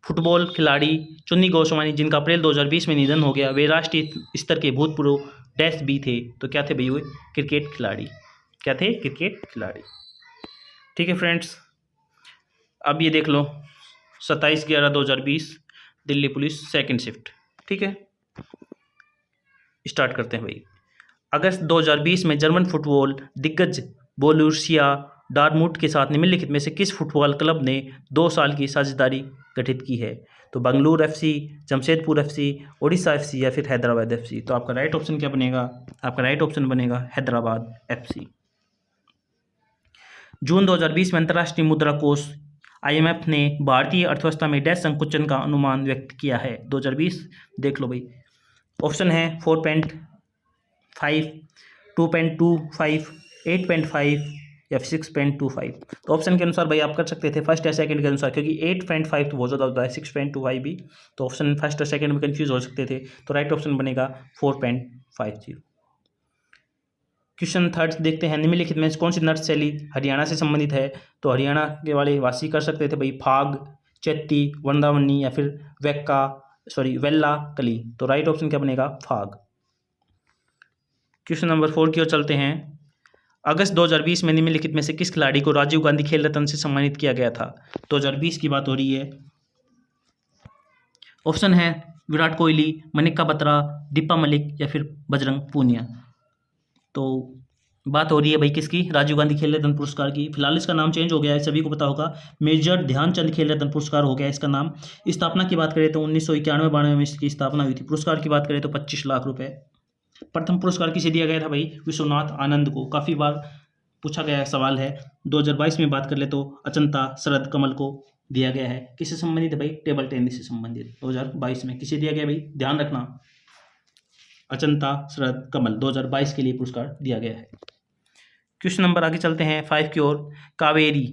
फुटबॉल खिलाड़ी चुन्नी गोस्वामी जिनका अप्रैल 2020 में निधन हो गया, वे राष्ट्रीय स्तर के भूतपूर्व डैश भी थे। तो क्या थे भाई वो? क्रिकेट खिलाड़ी। क्या थे? क्रिकेट खिलाड़ी। ठीक है फ्रेंड्स, अब ये देख लो 27/11/2020 दिल्ली पुलिस सेकंड शिफ्ट। ठीक है, स्टार्ट करते हैं भाई। अगस्त 2020 में जर्मन फुटबॉल दिग्गज बोरुसिया डॉर्टमुंड के साथ निम्नलिखित में से किस फुटबॉल क्लब ने 2 साल की साझेदारी गठित की है? तो Bengaluru FC, Jamshedpur FC, Orissa FC या फिर हैदराबाद एफसी। तो आपका राइट ऑप्शन क्या बनेगा? आपका राइट ऑप्शन बनेगा हैदराबाद एफसी। जून 2020 में अंतर्राष्ट्रीय मुद्रा कोष IMF ने भारतीय अर्थव्यवस्था में डैश संकुचन का अनुमान व्यक्त किया है 2020। देख लो भाई, ऑप्शन है 4.5, 2.25, 8.5 या 6.25। तो ऑप्शन के अनुसार भाई आप कर सकते थे फर्स्ट या सेकंड के अनुसार, क्योंकि 8.5 तो बहुत ज़्यादा होता है, 6.25 भी, तो ऑप्शन फर्स्ट और सेकंड में कंफ्यूज हो सकते थे। तो राइट ऑप्शन बनेगा 4.50। क्वेश्चन थर्ड देखते हैं, निम्नलिखित में कौन सी नृत्य शैली हरियाणा से संबंधित है? तो हरियाणा के वाले वासी कर सकते थे भाई फाग, चैती, वृंदावनी या फिर वेल्ला कली। तो राइट ऑप्शन क्या बनेगा? फाग। क्वेश्चन नंबर 4 की ओर चलते हैं। अगस्त 2020 में निम्नलिखित में से किस खिलाड़ी को राजीव गांधी खेल रत्न से सम्मानित किया गया था? 2020 की बात हो रही है। ऑप्शन है विराट कोहली, मनिका बत्रा, दीपा मलिक या फिर बजरंग पूनिया। तो बात हो रही है भाई किसकी? राजीव गांधी खेल रत्न पुरस्कार की। फिलहाल इसका नाम चेंज हो गया है, सभी को पता होगा, मेजर ध्यानचंद खेल रत्न पुरस्कार हो गया है इसका नाम। स्थापना की बात करें तो 1991-92 में इसकी स्थापना हुई थी। पुरस्कार की बात करें तो 25 लाख रुपए। प्रथम पुरस्कार किसे दिया गया था भाई? विश्वनाथ आनंद को। काफ़ी बार पूछा गया सवाल है। 2022 में बात कर ले तो अचंता शरद कमल को दिया गया है। किससे संबंधित है भाई? टेबल टेनिस से संबंधित। 2022 में किसे दिया गया भाई? ध्यान रखना, अचंता शरद कमल 2022 के लिए पुरस्कार दिया गया है। क्वेश्चन नंबर आगे चलते हैं 5 की ओर। कावेरी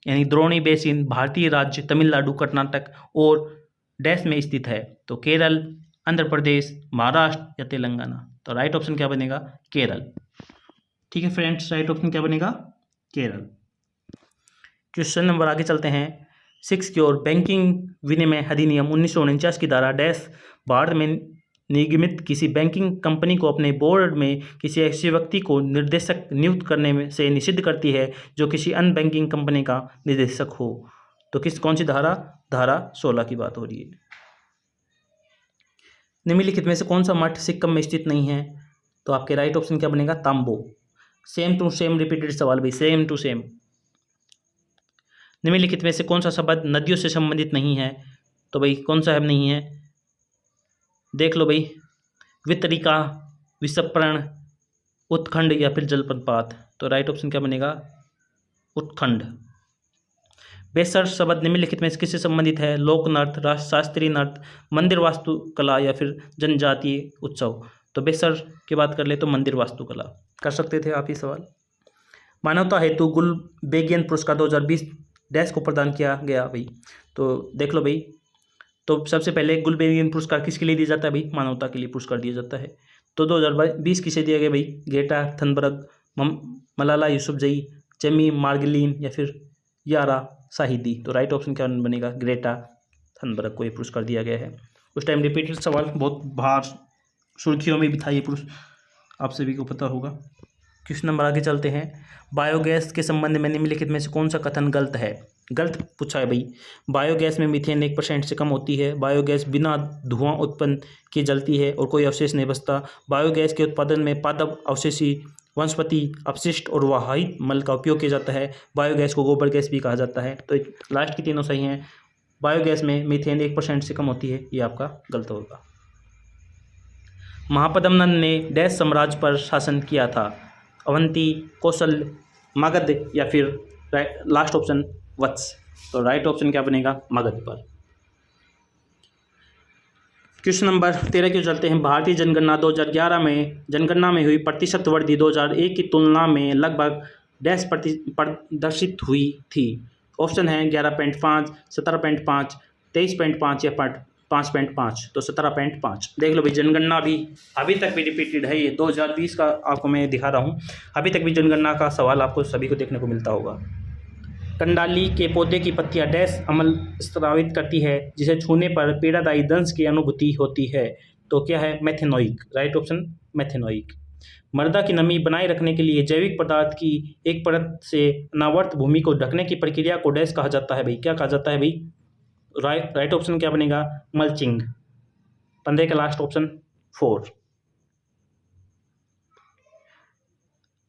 यानी द्रोणी बेसिन भारतीय राज्य तमिलनाडु, कर्नाटक और डैश में स्थित है? तो केरल, आंध्र प्रदेश, महाराष्ट्र या तेलंगाना। तो राइट ऑप्शन क्या बनेगा? केरल। ठीक है फ्रेंड्स, राइट ऑप्शन क्या बनेगा? केरल। क्वेश्चन नंबर आगे चलते हैं 6 की ओर। बैंकिंग विनिमय अधिनियम 1949 की धारा डैश भारत में निगमित किसी बैंकिंग कंपनी को अपने बोर्ड में किसी ऐसे व्यक्ति को निर्देशक नियुक्त करने में से निषिद्ध करती है जो किसी अन्य बैंकिंग कंपनी का निर्देशक हो। तो कौन सी धारा? धारा 16 की बात हो रही है। निम्नलिखित में से कौन सा मठ सिक्किम में स्थित नहीं है? तो आपके राइट ऑप्शन क्या बनेगा? तांबो। सेम टू सेम रिपीटेड सवाल भाई, सेम टू सेम। निम्नलिखित में से कौन सा शब्द नदियों से संबंधित नहीं है? तो भाई कौन सा है नहीं है? देख लो भाई, वितरिका, विषप्रण, उत्खंड या फिर जलप्रपात। तो राइट ऑप्शन क्या बनेगा? उत्खंड। बेसर शब्द निम्नलिखित में किससे संबंधित है? लोक नृत्य, शास्त्रीय नृत्य, मंदिर वास्तुकला या फिर जनजातीय उत्सव। तो बेसर की बात कर ले तो मंदिर वास्तुकला। कर सकते थे आप ये सवाल। मानवता हेतु गुलबेगियन पुरस्कार 2020 डैश को प्रदान किया गया भाई। तो देख लो भाई, तो सबसे पहले गुलबेगियन पुरस्कार किसके लिए दिया जाता है भाई? मानवता के लिए पुरस्कार दिया जाता है। तो 2020 किसे दिया गया भाई? Greta Thunberg, Malala Yousafzai, Jamie Margolin या फिर यारा शाहिदी। तो राइट ऑप्शन क्या बनेगा? ग्रेटा थनबर्ग को ये पुरस्कार दिया गया है। उस टाइम रिपीटेड सवाल बहुत बाहर सुर्खियों में भी था ये पुरस्कार, आप सभी को पता होगा। क्वेश्चन नंबर आगे चलते हैं। बायोगैस के संबंध में निम्नलिखित में से कौन सा कथन गलत है? गलत पूछा है भाई। बायोगैस में मीथेन 1% से कम होती है। बायोगैस बिना धुआं उत्पन्न किए जलती है और कोई अवशेष नहीं बचता। बायोगैस के उत्पादन में पादप अवशेषी वनस्पति अपशिष्ट और वाहित मल का उपयोग किया जाता है। बायोगैस को गोबर गैस भी कहा जाता है। तो लास्ट की तीनों सही हैं। बायोगैस में मीथेन 1% से कम होती है, ये आपका गलत होगा। महापद्मनंद ने डैश साम्राज्य पर शासन किया था? अवंती, कौशल, मगध या फिर लास्ट ऑप्शन वत्स। तो राइट ऑप्शन क्या बनेगा? मगध पर। क्वेश्चन नंबर 13 की चलते हैं। भारतीय जनगणना 2011 में जनगणना में हुई प्रतिशत वृद्धि 2001 की तुलना में लगभग डैश प्रदर्शित हुई थी? ऑप्शन है 11.5, 17.5, 23.5 या 5.5। तो 17.5। देख लो भाई, जनगणना भी अभी तक भी रिपीटेड है। ये 2020 का आपको मैं दिखा रहा हूँ। अभी तक भी जनगणना का सवाल आपको सभी को देखने को मिलता होगा। कंडाली के पौधे की पत्तियां डैश अम्ल स्रावित करती है जिसे छूने पर पीड़ादायी दंश की अनुभूति होती है। तो क्या है? मेथेनोइक। Right option methanoic. मृदा की नमी बनाए रखने के लिए जैविक पदार्थ की एक परत से अनावर्त भूमि को ढकने की प्रक्रिया को डैश कहा जाता है भाई। क्या कहा जाता है भाई? राइट ऑप्शन क्या बनेगा? मल्चिंग। 15 का लास्ट ऑप्शन 4।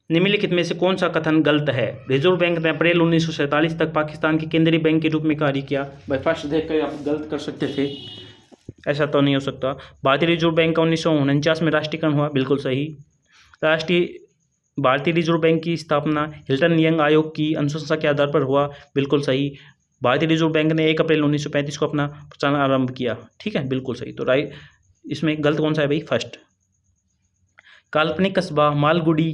निम्नलिखित में से कौन सा कथन गलत है? रिजर्व बैंक ने अप्रैल 1947 तक पाकिस्तान के केंद्रीय बैंक के रूप में कार्य किया। भाई फर्स्ट देख कर आप गलत कर सकते थे, ऐसा तो नहीं हो सकता। भारतीय रिजर्व बैंक का 1949 में राष्ट्रीयकरण हुआ, बिल्कुल सही। भारतीय रिजर्व बैंक की स्थापना हिल्टन यंग आयोग की अनुशंसा के आधार पर हुआ, बिल्कुल सही। भारतीय रिजर्व बैंक ने 1 अप्रैल 1935 को अपना प्रचार आरंभ किया, ठीक है, बिल्कुल सही। तो राइट इसमें गलत कौन सा है भाई? फर्स्ट। काल्पनिक कस्बा मालगुडी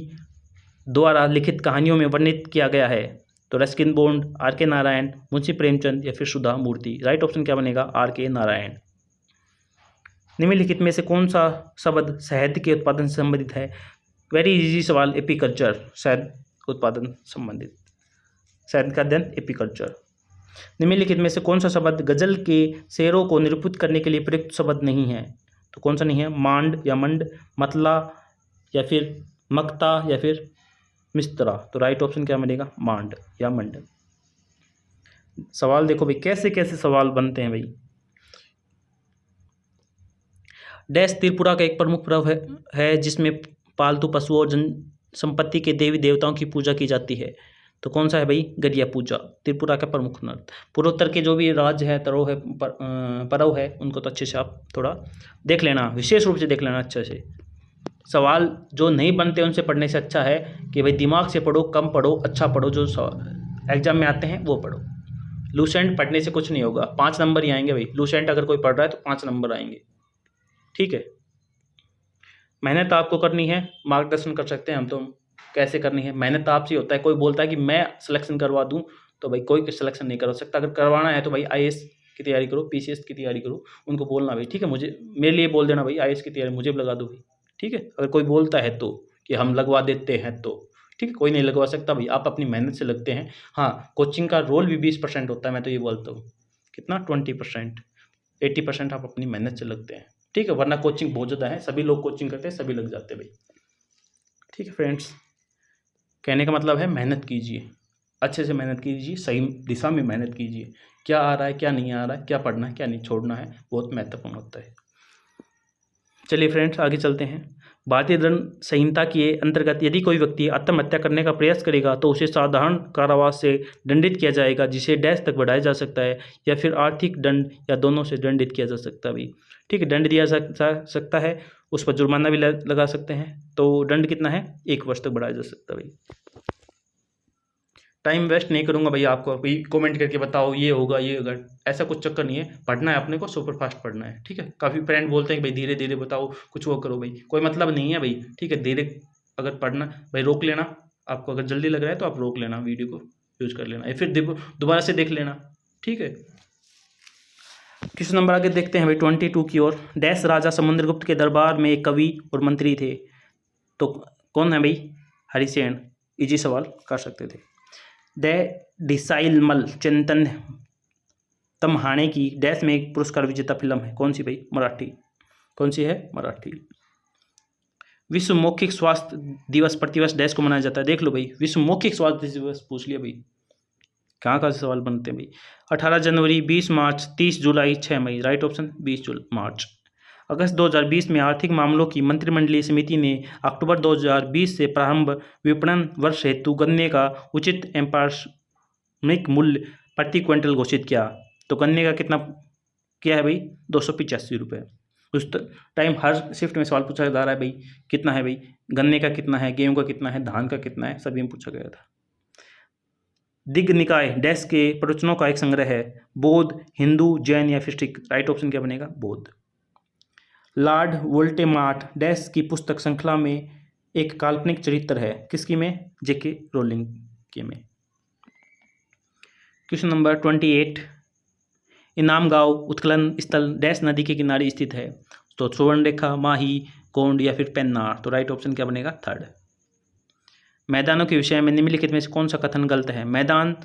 द्वारा लिखित कहानियों में वर्णित किया गया है। तो Ruskin bond, R.K. Narayan, Munshi Premchand या फिर सुधा मूर्ति। राइट ऑप्शन क्या बनेगा? R.K. नारायण। निम्नलिखित में से कौन सा शब्द शहद के उत्पादन से संबंधित है? वेरी इजी सवाल, एपीकल्चर, शहद उत्पादन संबंधित, शहद का अध्ययन एपीकल्चर। निम्नलिखित में से कौन सा शब्द गजल के शेरों को निरूपित करने के लिए प्रयुक्त शब्द नहीं है? तो कौन सा नहीं है? मांड या मंड, मतला या फिर मक्ता या फिर मिस्त्रा। तो राइट ऑप्शन क्या बनेगा? मांड या मंड। सवाल देखो भाई कैसे कैसे सवाल बनते हैं भाई। डैश त्रिपुरा का एक प्रमुख पर्व है जिसमें पालतू पशुओं और जन संपत्ति के देवी देवताओं की पूजा की जाती है। तो कौन सा है भाई? गरिया पूजा, त्रिपुरा का प्रमुख नृत्य। पूर्वोत्तर के जो भी राज्य है, तरो है, परव है, उनको तो अच्छे से आप थोड़ा देख लेना, विशेष रूप से देख लेना अच्छे से। सवाल जो नहीं बनते उनसे पढ़ने से अच्छा है कि भाई दिमाग से पढ़ो, कम पढ़ो, अच्छा पढ़ो, जो एग्जाम में आते हैं वो पढ़ो। लूसेंट पढ़ने से कुछ नहीं होगा, 5 नंबर ही आएंगे भाई। लूसेंट अगर कोई पढ़ रहा है तो 5 नंबर आएंगे, ठीक है। मेहनत आपको करनी है, मार्गदर्शन कर सकते हैं हम तो कैसे करनी है। मेहनत आपसे होता है। कोई बोलता है कि मैं सिलेक्शन करवा दूं, तो भाई कोई सिलेक्शन नहीं करवा सकता। अगर करवाना है तो भाई IAS की तैयारी करो, PCS की तैयारी करो, उनको बोलना भाई, ठीक है। मुझे मेरे लिए बोल देना भाई IAS की तैयारी मुझे भी लगा दो भाई, ठीक है। अगर कोई बोलता है तो कि हम लगवा देते हैं तो ठीक है, कोई नहीं लगवा सकता भाई, आप अपनी मेहनत से लगते हैं। हाँ, कोचिंग का रोल भी 20% होता है, मैं तो ये बोलता हूँ। कितना? 20%, 80% आप अपनी मेहनत से लगते हैं, ठीक है। वरना कोचिंग बहुत ज़्यादा है, सभी लोग कोचिंग करते हैं, सभी लग जाते हैं भाई, ठीक है फ्रेंड्स। कहने का मतलब है मेहनत कीजिए, अच्छे से मेहनत कीजिए, सही दिशा में मेहनत कीजिए। क्या आ रहा है, क्या नहीं आ रहा है, क्या पढ़ना है, क्या नहीं छोड़ना है, बहुत महत्वपूर्ण होता है। चलिए फ्रेंड्स आगे चलते हैं। भारतीय दंड संहिता के अंतर्गत यदि कोई व्यक्ति आत्महत्या करने का प्रयास करेगा तो उसे साधारण कारावास से दंडित किया जाएगा, जिसे डैश तक बढ़ाया जा सकता है या फिर आर्थिक दंड या दोनों से दंडित किया जा सकता है भाई, ठीक है। दंड दिया जा सकता है, उस पर जुर्माना भी लगा सकते हैं। तो दंड कितना है? 1 वर्ष तक बढ़ाया जा सकता है भाई। टाइम वेस्ट नहीं करूंगा भाई, आपको अभी कमेंट करके बताओ ये होगा ये होगा, ऐसा कुछ चक्कर नहीं है। पढ़ना है अपने को, सुपर फास्ट पढ़ना है, ठीक है। काफ़ी फ्रेंड बोलते हैं कि भाई धीरे धीरे बताओ, कुछ वो करो भाई, कोई मतलब नहीं है भाई, ठीक है। धीरे अगर पढ़ना भाई, रोक लेना, आपको अगर जल्दी लग रहा है तो आप रोक लेना, वीडियो को यूज कर लेना या फिर दोबारा से देख लेना, ठीक है। क्वेश्चन नंबर आगे देखते हैं भाई 22 की ओर। डैश राजा समुद्रगुप्त के दरबार में एक कवि और मंत्री थे, तो कौन है भाई? हरिसेन। इजी सवाल कर सकते थे। द डिसाइलमल चिंतन तमहाने की डैश में एक पुरस्कार विजेता फिल्म है, कौन सी भाई? मराठी। कौन सी है? मराठी। विश्व मौखिक स्वास्थ्य दिवस प्रतिवर्ष डैश को मनाया जाता है, देख लो भाई, विश्व मौखिक स्वास्थ्य दिवस पूछ लिया भाई, कहाँ से सवाल बनते हैं भाई। 18 जनवरी, 20 मार्च, 30 जुलाई, 6 मई। राइट ऑप्शन 20 मार्च। अगस्त 2020 में आर्थिक मामलों की मंत्रिमंडलीय समिति ने अक्टूबर 2020 से प्रारंभ विपणन वर्ष हेतु गन्ने का उचित एम्पार्मिक मूल्य प्रति क्विंटल घोषित किया। तो गन्ने का कितना क्या है भाई? 285 रुपये। उस टाइम हर शिफ्ट में सवाल पूछा जा रहा है भाई, कितना है भाई गन्ने का, कितना है गेहूं का, कितना है धान का, कितना है, सभी में पूछा गया था। दिग्ग निकाय डैश के प्रवचनों का एक संग्रह है, बौद्ध, हिंदू, जैन या फिर सिख। राइट ऑप्शन क्या बनेगा? बौद्ध। लॉर्ड वोल्टेमार्ट डैश की पुस्तक श्रृंखला में एक काल्पनिक चरित्र है, किसकी में? जेके रोलिंग के में। Question number 28। इनाम गांव उत्खनन स्थल डैश नदी के किनारे स्थित है, तो सुवर्णरेखा, माही, गोंड या फिर पेन्नार। तो राइट ऑप्शन क्या बनेगा? 3rd। मैदानों के विषय में निम्नलिखित में से कौन सा कथन गलत है? मैदान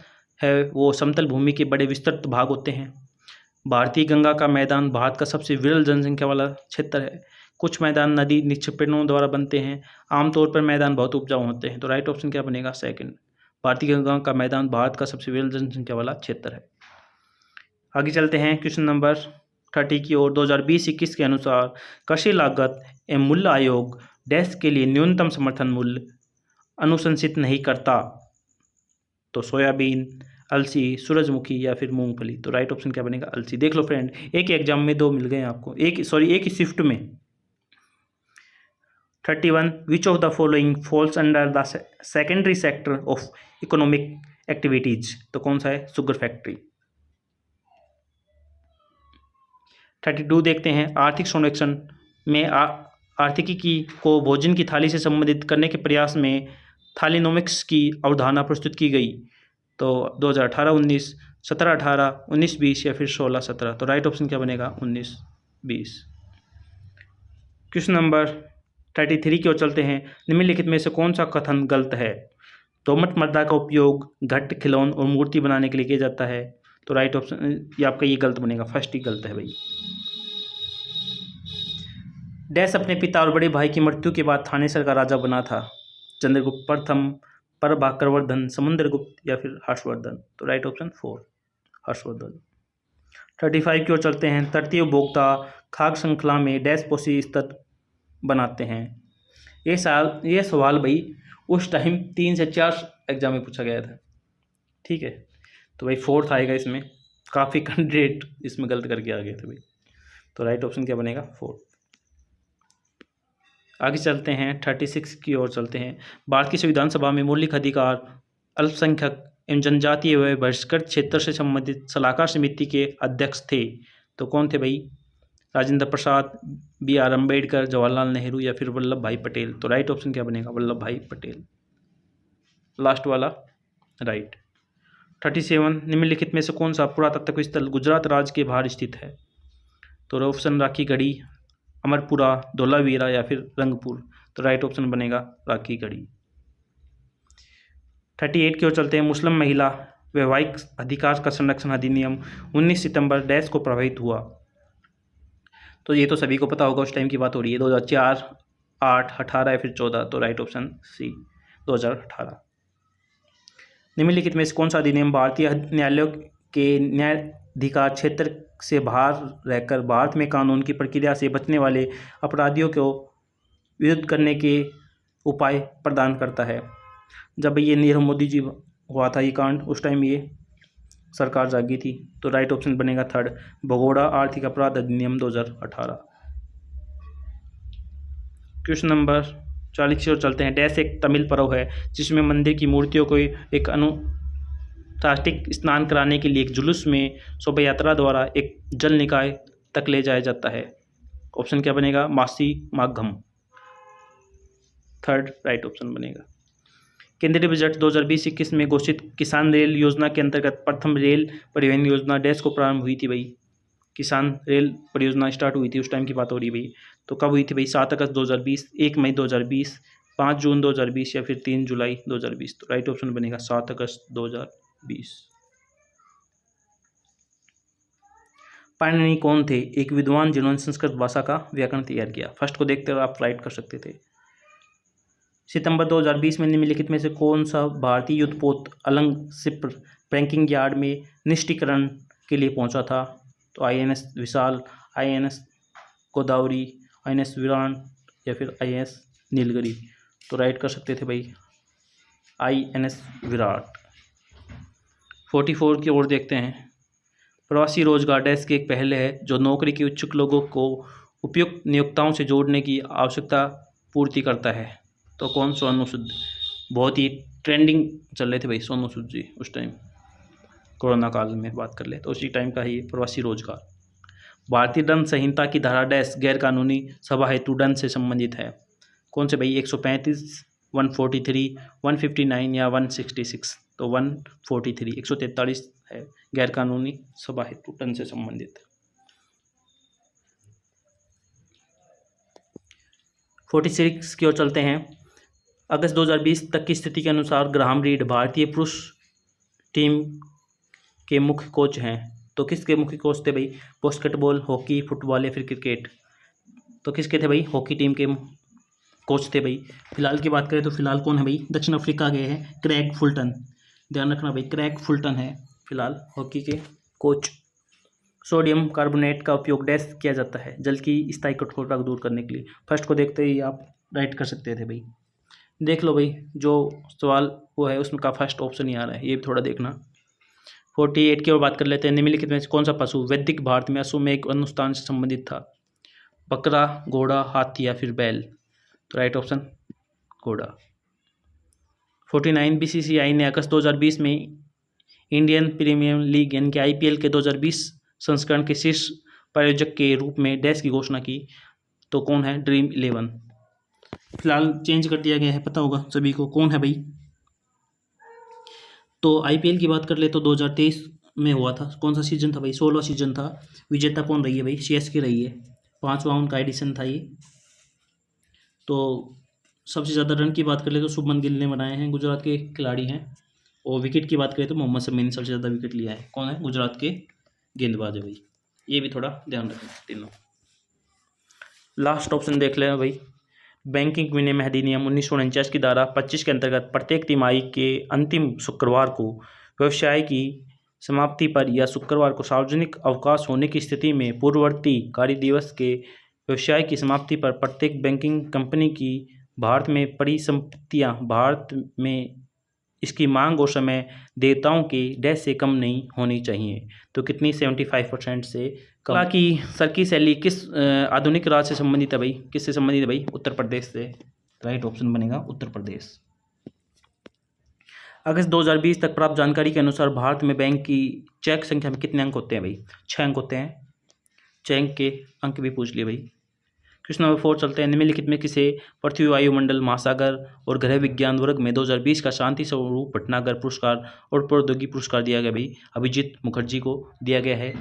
है वो समतल भूमि के बड़े विस्तृत भाग होते हैं। भारतीय गंगा का मैदान भारत का सबसे विरल जनसंख्या वाला क्षेत्र है। कुछ मैदान नदी निक्षेपणों द्वारा बनते हैं। आमतौर पर मैदान बहुत उपजाऊ होते हैं। तो राइट ऑप्शन क्या बनेगा? सेकंड। भारतीय गंगा का मैदान भारत का सबसे विरल जनसंख्या वाला क्षेत्र है। आगे चलते हैं क्वेश्चन नंबर 30 की ओर। 2020-21 के अनुसार कृषि लागत एवं मूल्य आयोग डैश के लिए न्यूनतम समर्थन मूल्य अनुशंसित नहीं करता। तो सोयाबीन, अलसी, सूरजमुखी या फिर मूंगफली। तो राइट ऑप्शन क्या बनेगा? अलसी। देख लो फ्रेंड, एक ही एग्जाम में दो मिल गए आपको, एक ही शिफ्ट में। 31 विच of the following falls under the secondary sector of economic activities. तो कौन सा है? Sugar factory. 32 देखते हैं। आर्थिक सर्वेक्षण में आर्थिकी को भोजन की थाली से संबंधित करने के प्रयास में थालीनोमिक्स की अवधारणा प्रस्तुत की गई। तो 2018-19, 17-18, 19-20 या फिर 16-17। तो राइट ऑप्शन क्या बनेगा? 19-20। क्वेश्चन नंबर 33 की ओर चलते हैं। निम्नलिखित में से कौन सा कथन गलत है? दोमट मृदा का उपयोग घट, खिलौन और मूर्ति बनाने के लिए किया जाता है। तो राइट ऑप्शन ये आपका ये गलत बनेगा, फर्स्ट ही गलत है भाई। डैश अपने पिता और बड़े भाई की मृत्यु के बाद थानेसर का राजा बना था। चंद्रगुप्त प्रथम, प्रभाकरवर्धन, समुद्रगुप्त या फिर हर्षवर्धन। तो राइट ऑप्शन 4 हर्षवर्धन। 35 की ओर चलते हैं। तृतीय उपभोक्ता खाद्य श्रृंखला में डैश पोषी स्तर बनाते हैं। ये सवाल भाई उस टाइम 3 से 4 एग्जाम में पूछा गया था। ठीक है, तो भाई 4th आएगा इसमें। काफ़ी कैंडिडेट इसमें गलत करके आ गए थे भाई। तो राइट ऑप्शन क्या बनेगा? 4। आगे चलते हैं 36 की ओर चलते हैं। भारत की संविधान सभा में मौलिक अधिकार, अल्पसंख्यक एवं जनजातीय व बहिष्कृत क्षेत्र से संबंधित सलाहकार समिति के अध्यक्ष थे। तो कौन थे भाई? राजेंद्र प्रसाद, BR अम्बेडकर, जवाहरलाल नेहरू या फिर वल्लभ भाई पटेल। तो राइट ऑप्शन क्या बनेगा? वल्लभ भाई पटेल, लास्ट वाला राइट। 37 निम्नलिखित में से कौन सा पुरातत्व स्थल गुजरात राज्य के बाहर स्थित है? तो ऑप्शन राखी गढ़ी, अमरपुरा, धोलावीरा या फिर रंगपुर। तो राइट ऑप्शन बनेगा राखी गढ़ी। 38 की ओर चलते हैं। मुस्लिम महिला वैवाहिक अधिकार का संरक्षण अधिनियम 19 सितंबर डैश को प्रभावित हुआ। तो ये तो सभी को पता होगा, उस टाइम की बात हो रही है। 2004, 8, 18 या फिर 14। तो राइट ऑप्शन सी 2018। निम्नलिखित में से कौन सा अधिनियम भारतीय न्यायालयों के न्यायाधिकार क्षेत्र से बाहर रहकर भारत में कानून की प्रक्रिया से बचने वाले अपराधियों को विरुद्ध करने के उपाय प्रदान करता है? जब ये नीरव मोदी जी हुआ था ये कांड, उस टाइम ये सरकार जागी थी। तो राइट ऑप्शन बनेगा 3rd भगोड़ा आर्थिक अपराध अधिनियम 2018। क्वेश्चन नंबर 40 की ओर चलते हैं। डैश एक तमिल पर्व है जिसमें मंदिर की मूर्तियों को एक अनुष्ठानिक स्नान कराने के लिए एक जुलूस में शोभा यात्रा द्वारा एक जल निकाय तक ले जाया जाता है। ऑप्शन क्या बनेगा? मासी माघम, 3rd राइट ऑप्शन बनेगा। केंद्रीय बजट 2020-21 में घोषित किसान रेल योजना के अंतर्गत प्रथम रेल परिवहन योजना डैश को प्रारंभ हुई थी भाई। किसान रेल परियोजना स्टार्ट हुई थी, उस टाइम की बात हो रही है भाई। तो कब हुई थी भाई? 7 अगस्त 2020, 1 मई 2020, 5 जून 2020 या फिर 3 जुलाई 2020। तो राइट ऑप्शन बनेगा 7 अगस्त 2020। पाणिनि कौन थे? एक विद्वान जिन्होंने संस्कृत भाषा का व्याकरण तैयार किया। फर्स्ट को देखते हुए आप राइट कर सकते थे। सितंबर 2020 में निम्नलिखित में से कौन सा भारतीय युद्धपोत अलंग शिप ब्रेकिंग यार्ड में निष्टीकरण के लिए पहुंचा था? तो INS विशाल, INS गोदावरी, INS विराट या फिर INS नीलगिरी। तो राइट कर सकते थे भाई INS विराट। 44 की ओर देखते हैं। प्रवासी रोजगार डैश की एक पहल है जो नौकरी के इच्छुक लोगों को उपयुक्त नियोक्ताओं से जोड़ने की आवश्यकता पूर्ति करता है। तो कौन? सोनू सूद। बहुत ही ट्रेंडिंग चल रहे थे भाई सोनू सूद जी उस टाइम, कोरोना काल में बात कर ले तो उसी टाइम का ही प्रवासी रोजगार। भारतीय दंड संहिता की धारा डैश गैर कानूनी सभा हेतु दंड से संबंधित है। कौन से भाई? 135, 143, 159 या 166। तो 143, 143 है गैर कानूनी सभा हेतु दंड से संबंधित। 46 की ओर चलते हैं। अगस्त 2020 तक की स्थिति के अनुसार ग्राहम रीड भारतीय पुरुष टीम के मुख्य कोच हैं। तो किसके मुख्य कोच थे भाई? बास्केटबॉल, हॉकी, फुटबॉल या फिर क्रिकेट? तो किसके थे भाई? हॉकी टीम के कोच थे भाई। फिलहाल की बात करें तो फिलहाल कौन है भाई? दक्षिण अफ्रीका के हैं क्रेग फुलटन। ध्यान रखना भाई, क्रेग फुलटन है फिलहाल हॉकी के कोच। सोडियम कार्बोनेट का उपयोग डैश किया जाता है जल की स्थायी कठोरता को दूर करने के लिए। फर्स्ट को देखते ही आप राइट कर सकते थे भाई। देख लो भाई, जो सवाल वो है उसमें का फर्स्ट ऑप्शन ही आ रहा है, ये भी थोड़ा देखना। 48 की ओर बात कर लेते हैं। निम्नलिखित में से कौन सा पशु वैदिक भारत में अश्वमेध अनुष्ठान से संबंधित था? बकरा, घोड़ा, हाथी या फिर बैल? तो राइट ऑप्शन घोड़ा। 49 बीसीसीआई ने अगस्त 2020 में इंडियन प्रीमियर लीग यानी कि आईपीएल के 2020 संस्करण के शीर्ष प्रायोजक के रूप में डैश की घोषणा की। तो कौन है? ड्रीम 11। फिलहाल चेंज कर दिया गया है, पता होगा सभी को कौन है भाई। तो आईपीएल की बात कर ले तो 2023 में हुआ था। कौन सा सीजन था भाई? 16वां सीजन था। विजेता कौन रही है भाई? सीएसके रही है। 5वां उनका एडिशन था ये। तो सबसे ज़्यादा रन की बात कर ले तो शुभमन गिल ने बनाए हैं, गुजरात के खिलाड़ी हैं। और विकेट की बात करें तो मोहम्मद शमी ने सबसे ज़्यादा विकेट लिया है। कौन है? गुजरात के गेंदबाज है भाई। ये भी थोड़ा ध्यान रखना तीनों। लास्ट ऑप्शन देख लें भाई। बैंकिंग विनियम अधिनियम 1949 की धारा 25 के अंतर्गत प्रत्येक तिमाही के अंतिम शुक्रवार को व्यवसाय की समाप्ति पर या शुक्रवार को सार्वजनिक अवकाश होने की स्थिति में पूर्ववर्ती कार्य दिवस के व्यवसाय की समाप्ति पर प्रत्येक बैंकिंग कंपनी की भारत में परिसंपत्तियां भारत में इसकी मांग और समय देयताओं के डैश से कम नहीं होनी चाहिए। तो कितनी? 75% से कम। बाकी सरकी शैली किस आधुनिक राज्य से संबंधित है भाई? किससे संबंधित है भाई? उत्तर प्रदेश से। राइट ऑप्शन बनेगा उत्तर प्रदेश। अगस्त 2020 तक प्राप्त जानकारी के अनुसार भारत में बैंक की चेक संख्या में कितने अंक होते हैं भाई? 6 अंक होते हैं। 6 अंक के अंक भी पूछ लिए भाई। क्वेश्चन नंबर 4 चलते हैं। निम्नलिखित में किसे पृथ्वी, वायुमंडल, महासागर और ग्रह विज्ञान वर्ग में 2020 का शांति स्वरूप भटनागर पुरस्कार और प्रौद्योगिकी पुरस्कार दिया गया भाई? अभिजीत मुखर्जी को दिया गया है,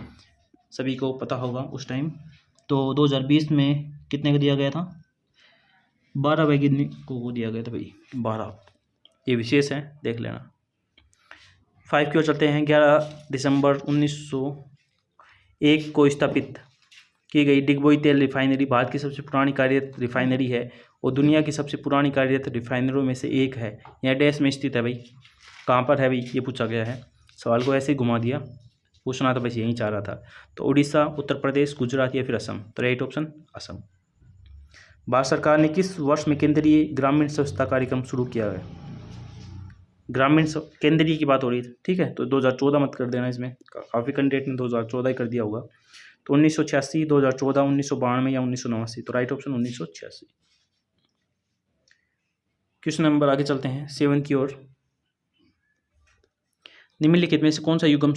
सभी को पता होगा उस टाइम। तो 2020 में कितने को दिया गया था? 12 वैज्ञानिकों को दिया गया था भाई, 12। ये विशेष है, देख लेना। 5 की ओर चलते हैं। 11 दिसंबर 1901 को स्थापित की गई डिगबोई तेल रिफाइनरी भारत की सबसे पुरानी कार्यरत रिफाइनरी है और दुनिया की सबसे पुरानी कार्यरत रिफाइनरों में से एक है। यह डैश में स्थित है भाई। कहाँ पर है भाई? ये पूछा गया है। सवाल को ऐसे ही घुमा दिया, पूछना तो बस यही चाह रहा था। तो उड़ीसा, उत्तर प्रदेश, गुजरात या फिर असम? तो राइट ऑप्शन असम। भारत सरकार ने किस वर्ष में केंद्रीय ग्रामीण स्वच्छता कार्यक्रम शुरू किया है? ग्रामीण केंद्रीय की बात हो रही थी, ठीक है। तो 2014 मत कर देना, इसमें काफ़ी कैंडिडेट ने 2014 ही कर दिया होगा। तो 1986, 2014, 1992 या 1989? तो राइट ऑप्शन 1986। क्वेश्चन नंबर आगे चलते हैं 7 की ओर। निम्नलिखित में से कौन सा युग्म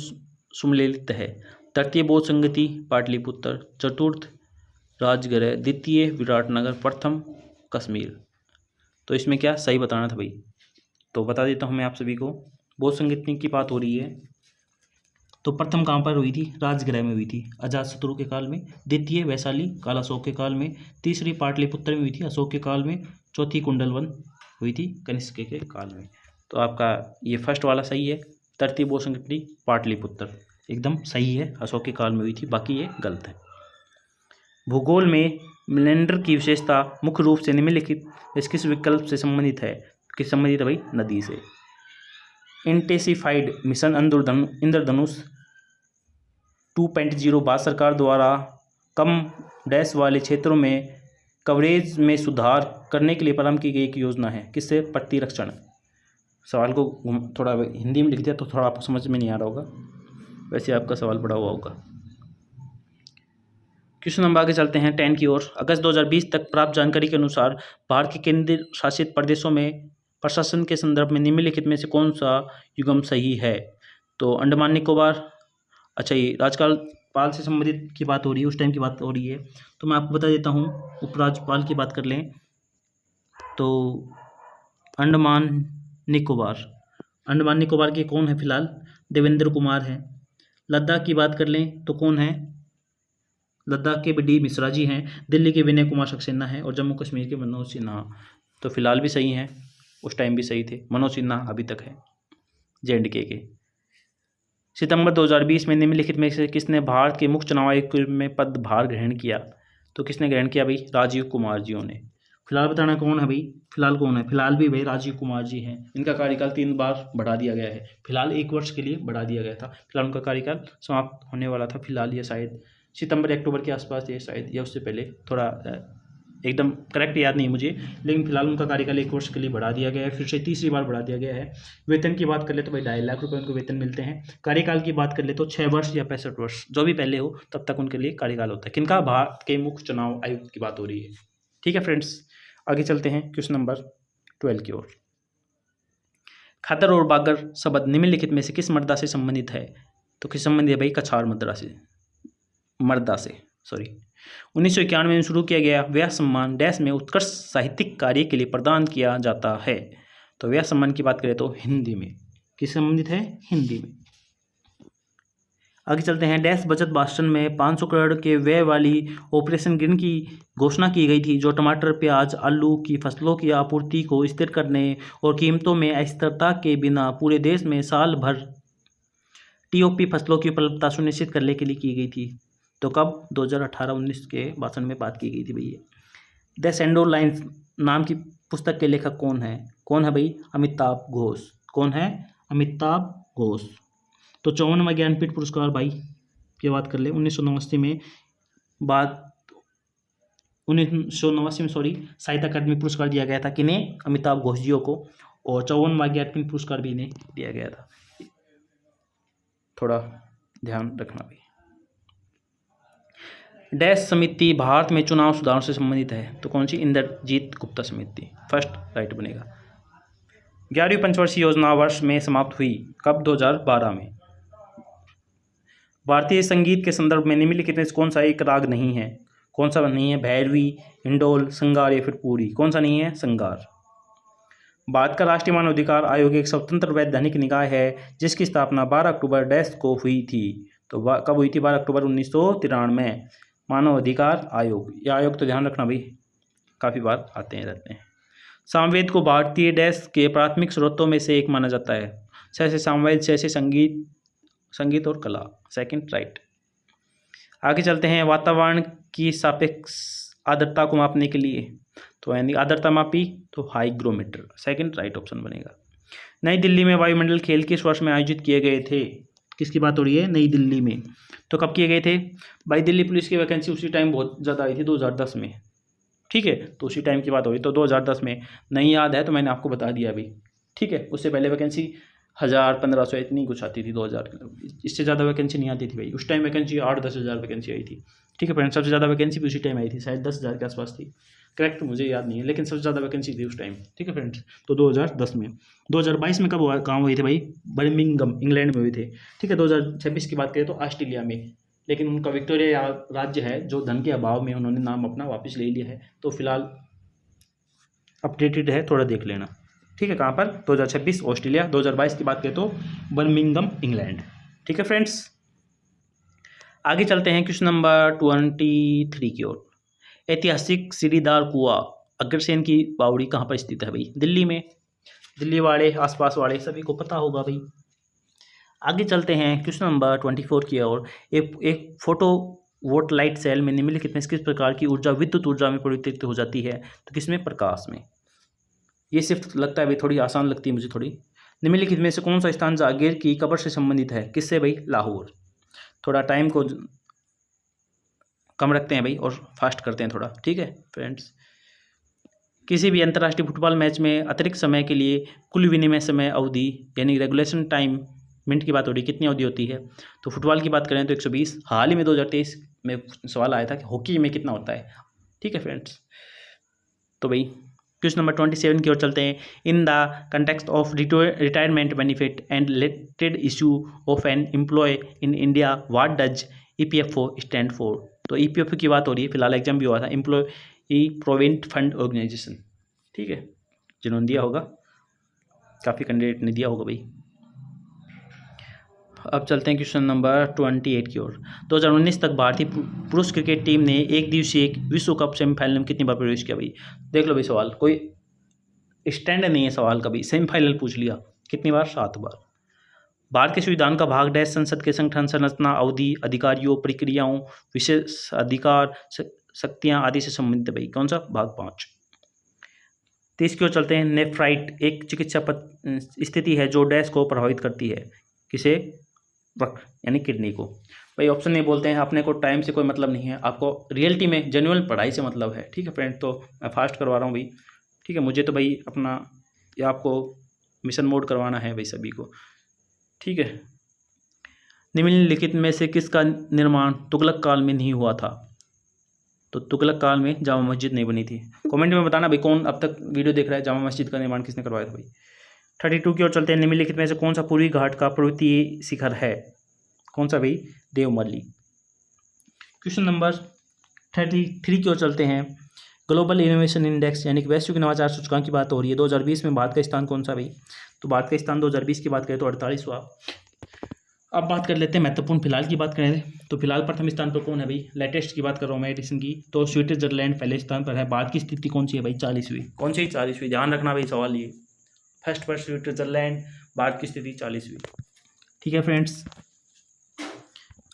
सुमेलित है? तृतीय बौद्ध संगति पाटलिपुत्र, चतुर्थ राजगृह, द्वितीय विराटनगर, प्रथम कश्मीर? तो इसमें क्या सही बताना था भाई? तो बता देता हूँ मैं आप सभी को। बौद्ध संगति की बात हो रही है तो प्रथम कहाँ पर हुई थी? राजगृह में हुई थी अजातशत्रु के काल में। द्वितीय वैशाली काल अशोक के काल में। तीसरी पाटलिपुत्र में हुई थी अशोक के काल में। चौथी कुंडलवन हुई थी कनिष्क के काल में। तो आपका ये फर्स्ट वाला सही है। तृतीय बौद्ध संगति पाटलिपुत्र एकदम सही है, अशोक के काल में हुई थी। बाकी ये गलत है। भूगोल में मेंडर की विशेषता मुख्य रूप से निम्नलिखित किस विकल्प से संबंधित है? किस संबंधित है भाई? नदी से। इंटेंसिफाइड मिशन इंद्रधनुष 2.0 भारत सरकार द्वारा कम डैश वाले क्षेत्रों में कवरेज में सुधार करने के लिए प्रारंभ की गई एक योजना है। किससे? प्रतिरक्षण। सवाल को थोड़ा हिंदी में लिख दिया तो थोड़ा आपको समझ में नहीं आ रहा होगा, वैसे आपका सवाल पड़ा हुआ होगा। क्वेश्चन नंबर आगे चलते हैं 10 की ओर। अगस्त 2020 तक प्राप्त जानकारी के अनुसार भारत के केंद्र शासित प्रदेशों में प्रशासन के संदर्भ में निम्नलिखित में से कौन सा युग्म सही है? तो अंडमान निकोबार, अच्छा ये राजकाल पाल से संबंधित की बात हो रही है, उस टाइम की बात हो रही है। तो मैं आपको बता देता हूँ, उपराज्यपाल की बात कर लें तो अंडमान निकोबार के कौन है फिलहाल? देवेंद्र कुमार है। लद्दाख की बात कर लें तो कौन है? लद्दाख के डी मिश्रा जी हैं। दिल्ली के विनय कुमार सक्सेना है और जम्मू कश्मीर के मनोज सिन्हा। तो फिलहाल भी सही हैं, उस टाइम भी सही थे। मनोज सिन्हा अभी तक है J&K के। सितंबर 2020 में निम्नलिखित में से किसने भारत के मुख्य चुनाव आयुक्त में पदभार ग्रहण किया? तो किसने ग्रहण किया भाई? राजीव कुमार जियों ने। फिलहाल बताना कौन है भाई? फिलहाल कौन है? फिलहाल भी भाई राजीव कुमार जी हैं। इनका कार्यकाल 3 बार बढ़ा दिया गया है। फिलहाल 1 वर्ष के लिए बढ़ा दिया गया था। फिलहाल उनका कार्यकाल समाप्त होने वाला था। फिलहाल ये शायद सितंबर अक्टूबर के आसपास, ये शायद या उससे पहले, थोड़ा एकदम करेक्ट याद नहीं मुझे, लेकिन फिलहाल उनका कार्यकाल 1 वर्ष के लिए बढ़ा दिया गया है। फिर से तीसरी बार बढ़ा दिया गया है। वेतन की बात कर ले तो भाई 2.5 लाख रुपये उनको वेतन मिलते हैं। कार्यकाल की बात कर ले तो 6 वर्ष या 65 वर्ष, जो भी पहले हो तब तक उनके लिए कार्यकाल होता है। किनका? भारत के मुख्य चुनाव आयुक्त की बात हो रही है। ठीक है फ्रेंड्स, आगे चलते हैं क्वेश्चन नंबर 12 की ओर। खदर और बागर शब्द निम्नलिखित में से किस मर्दा से संबंधित है? तो किस संबंधित है भाई? कछार मर्दा से 1991 में शुरू किया गया वह सम्मान डैश में उत्कृष्ट साहित्यिक कार्य के लिए प्रदान किया जाता है। तो वह सम्मान की बात करें तो हिंदी में। किस संबंधित है? हिंदी में। आगे चलते हैं। डैश बचत भाषण में 500 करोड़ के व्यय वाली ऑपरेशन ग्रीन की घोषणा की गई थी, जो टमाटर, प्याज, आलू की फसलों की आपूर्ति को स्थिर करने और कीमतों में अस्थिरता के बिना पूरे देश में साल भर टीओपी फसलों की उपलब्धता सुनिश्चित करने के लिए की गई थी। तो कब? 2018-19 के भाषण में बात की गई थी भैया। द सैंडोर लाइन्स नाम की पुस्तक के लेखक कौन है? कौन है भाई? अमिताभ घोष। कौन है? अमिताभ घोष। तो 54वां ज्ञानपीठ पुरस्कार भाई की बात कर ले 1989 में साहित्य अकादमी पुरस्कार दिया गया था। किन्हें? अमिताभ घोष जियों को। और 54वां ज्ञानपीठ पुरस्कार भी इन्हें दिया गया था। थोड़ा ध्यान रखना भाई। डैश समिति भारत में चुनाव सुधारों से संबंधित है। तो कौन सी? इंद्रजीत गुप्ता समिति। फर्स्ट राइट बनेगा। 11वीं पंचवर्षीय योजना वर्ष में समाप्त हुई। कब? 2012 में। भारतीय संगीत के संदर्भ में निम्नलिखित में कौन सा एक राग नहीं है? कौन सा नहीं है? भैरवी, हिंडोल, श्रृंगार या फिर पूरी। कौन सा नहीं है? श्रृंगार। भारत का राष्ट्रीय मानवाधिकार आयोग एक स्वतंत्र वैधानिक निकाय है जिसकी स्थापना 12 अक्टूबर डैश को हुई थी। तो कब हुई थी? 12 अक्टूबर 1993। मानव अधिकार आयोग। यह आयोग तो ध्यान रखना भाई, काफ़ी बार आते हैं रहते हैं। सामवेद को भारतीय डैश के प्राथमिक स्रोतों में से एक माना जाता है। जैसे सामवेद, जैसे संगीत और कला। Second right. आगे चलते हैं। वातावरण की सापेक्ष आर्द्रता को मापने के लिए, तो यानी आर्द्रता मापी तो हाइग्रोमीटर। सेकंड राइट ऑप्शन बनेगा। नई दिल्ली में वायुमंडल खेल किस वर्ष में आयोजित किए गए थे? किसकी बात हो रही है? नई दिल्ली में। तो कब किए गए थे भाई? दिल्ली पुलिस की वैकेंसी उसी टाइम बहुत ज़्यादा आई थी, 2010 में। ठीक है, तो उसी टाइम की बात हो रही। तो 2010 में नहीं याद है तो मैंने आपको बता दिया अभी। ठीक है, उससे पहले वैकेंसी 1000, 1500 इतनी कुछ आती थी। 2000 इससे ज़्यादा वैकेंसी नहीं आती थी भाई। उस टाइम वैकेंसी 8-10 हज़ार वैकेंसी आई थी। ठीक है फ्रेंड, सबसे ज़्यादा वैकेंसी भी उसी टाइम आई थी, शायद 10,000 के आसपास थी। करेक्ट मुझे याद नहीं है, लेकिन सबसे ज़्यादा वैकेंसी थी उस टाइम। ठीक है फ्रेंड्स, तो 2010 में। 2022 में कब हुआ? कहाँ हुई थी भाई? बर्मिंघम, इंग्लैंड में हुई थे। ठीक है, 2026 की बात करें तो ऑस्ट्रेलिया में, लेकिन उनका विक्टोरिया राज्य है जो धन के अभाव में उन्होंने नाम अपना वापस ले लिया है। तो फिलहाल अपडेटेड है, थोड़ा देख लेना। ठीक है, कहाँ पर? 2026 ऑस्ट्रेलिया। 2022 की बात करें तो बर्मिंघम, इंग्लैंड। ठीक है फ्रेंड्स, आगे चलते हैं क्वेश्चन नंबर 23 की ओर। ऐतिहासिक सीढ़ीदार कुआं अग्रसेन की बावड़ी कहाँ पर स्थित है भाई? दिल्ली में। दिल्ली वाले, आसपास वाले सभी को पता होगा भाई। आगे चलते हैं क्वेश्चन नंबर 24 की ओर। एक फोटो वोट लाइट सेल में निम्नलिखित में किस प्रकार की ऊर्जा विद्युत ऊर्जा में परिवर्तित हो जाती है? तो किसमें? प्रकाश में। ये सिर्फ लगता है भाई, थोड़ी आसान लगती है मुझे थोड़ी। निम्नलिखित में से कौन सा स्थान जागीर की कब्र से संबंधित है? किससे भाई? लाहौर। थोड़ा टाइम को कम रखते हैं भाई और फास्ट करते हैं थोड़ा। ठीक है फ्रेंड्स, किसी भी अंतर्राष्ट्रीय फुटबॉल मैच में अतिरिक्त समय के लिए कुल विनिमय समय अवधि यानी रेगुलेशन टाइम मिनट की बात हो रही, कितनी अवधि होती है? तो फुटबॉल की बात करें तो 120। हाल ही में 2023 में सवाल आया था कि हॉकी में कितना होता है। ठीक है फ्रेंड्स, तो भाई क्वेश्चन नंबर 27 की ओर चलते हैं। In the context of retirement benefit and related issue of an employ in India what does EPFO stand for? तो EPFO की बात हो रही है, फिलहाल एग्जाम भी हुआ था, एम्प्लॉय प्रोविडेंट फंड ऑर्गेनाइजेशन। ठीक है, जिन्होंने दिया होगा, काफ़ी कैंडिडेट ने दिया होगा भाई। अब चलते हैं क्वेश्चन नंबर 28 की ओर। 2019 तक भारतीय पुरुष क्रिकेट टीम ने एक दिवसीय विश्व कप सेमीफाइनल में कितनी बार प्रवेश किया भाई? देख लो भाई, सवाल कोई स्टैंड नहीं है सवाल का भी। सेमीफाइनल पूछ लिया, कितनी बार? 7 बार। भारत के संविधान का भाग डैश संसद के संगठन संरचना अवधि अधिकारियों प्रक्रियाओं विशेष अधिकार शक्तियां आदि से संबंधित है भाई। कौन सा? भाग 5। 30 की ओर चलते हैं। नेफ्राइट एक चिकित्सा स्थिति है जो डैश को प्रभावित करती है। किसे? वक्र यानी किडनी को। भाई ऑप्शन नहीं बोलते हैं, अपने को टाइम से कोई मतलब नहीं है, आपको रियलिटी में जेन्युइन पढ़ाई से मतलब है। ठीक है फ्रेंड, तो मैं फास्ट करवा रहा हूँ भाई। ठीक है, मुझे तो भाई अपना या आपको मिशन मोड करवाना है भाई सभी को। ठीक है, निम्नलिखित में से किसका निर्माण तुगलक काल में नहीं हुआ था? तो तुगलक काल में जामा मस्जिद नहीं बनी थी। कमेंट में बताना भाई कौन अब तक वीडियो देख रहा है, जामा मस्जिद का निर्माण किसने करवाया था भाई। 32 की ओर चलते हैं। निम्नलिखित में से कौन सा पूर्वी घाट का पर्वतीय शिखर है? कौन सा भाई? देवमली। क्वेश्चन नंबर 33 की ओर चलते हैं। ग्लोबल इनोवेशन इंडेक्स यानी कि वैश्विक नवाचार सूचकांक की बात हो रही है। 2020 में भारत का स्थान कौन सा भाई? तो भारत का स्थान 2020 की बात करें तो 48वां। अब बात कर लेते हैं महत्वपूर्ण फिलहाल की बात करें तो फिलहाल प्रथम स्थान पर कौन है भाई? लेटेस्ट की बात कर रहा हूँ मैं एडिशन की, तो स्विट्जरलैंड पहले स्थान पर है। भारत की स्थिति कौन सी है भाई? 40वीं। कौन सी? 40वीं। ध्यान रखना भाई सवाल ये, फर्स्ट पर स्विट्जरलैंड, भारत की स्थिति 40वीं। ठीक है फ्रेंड्स,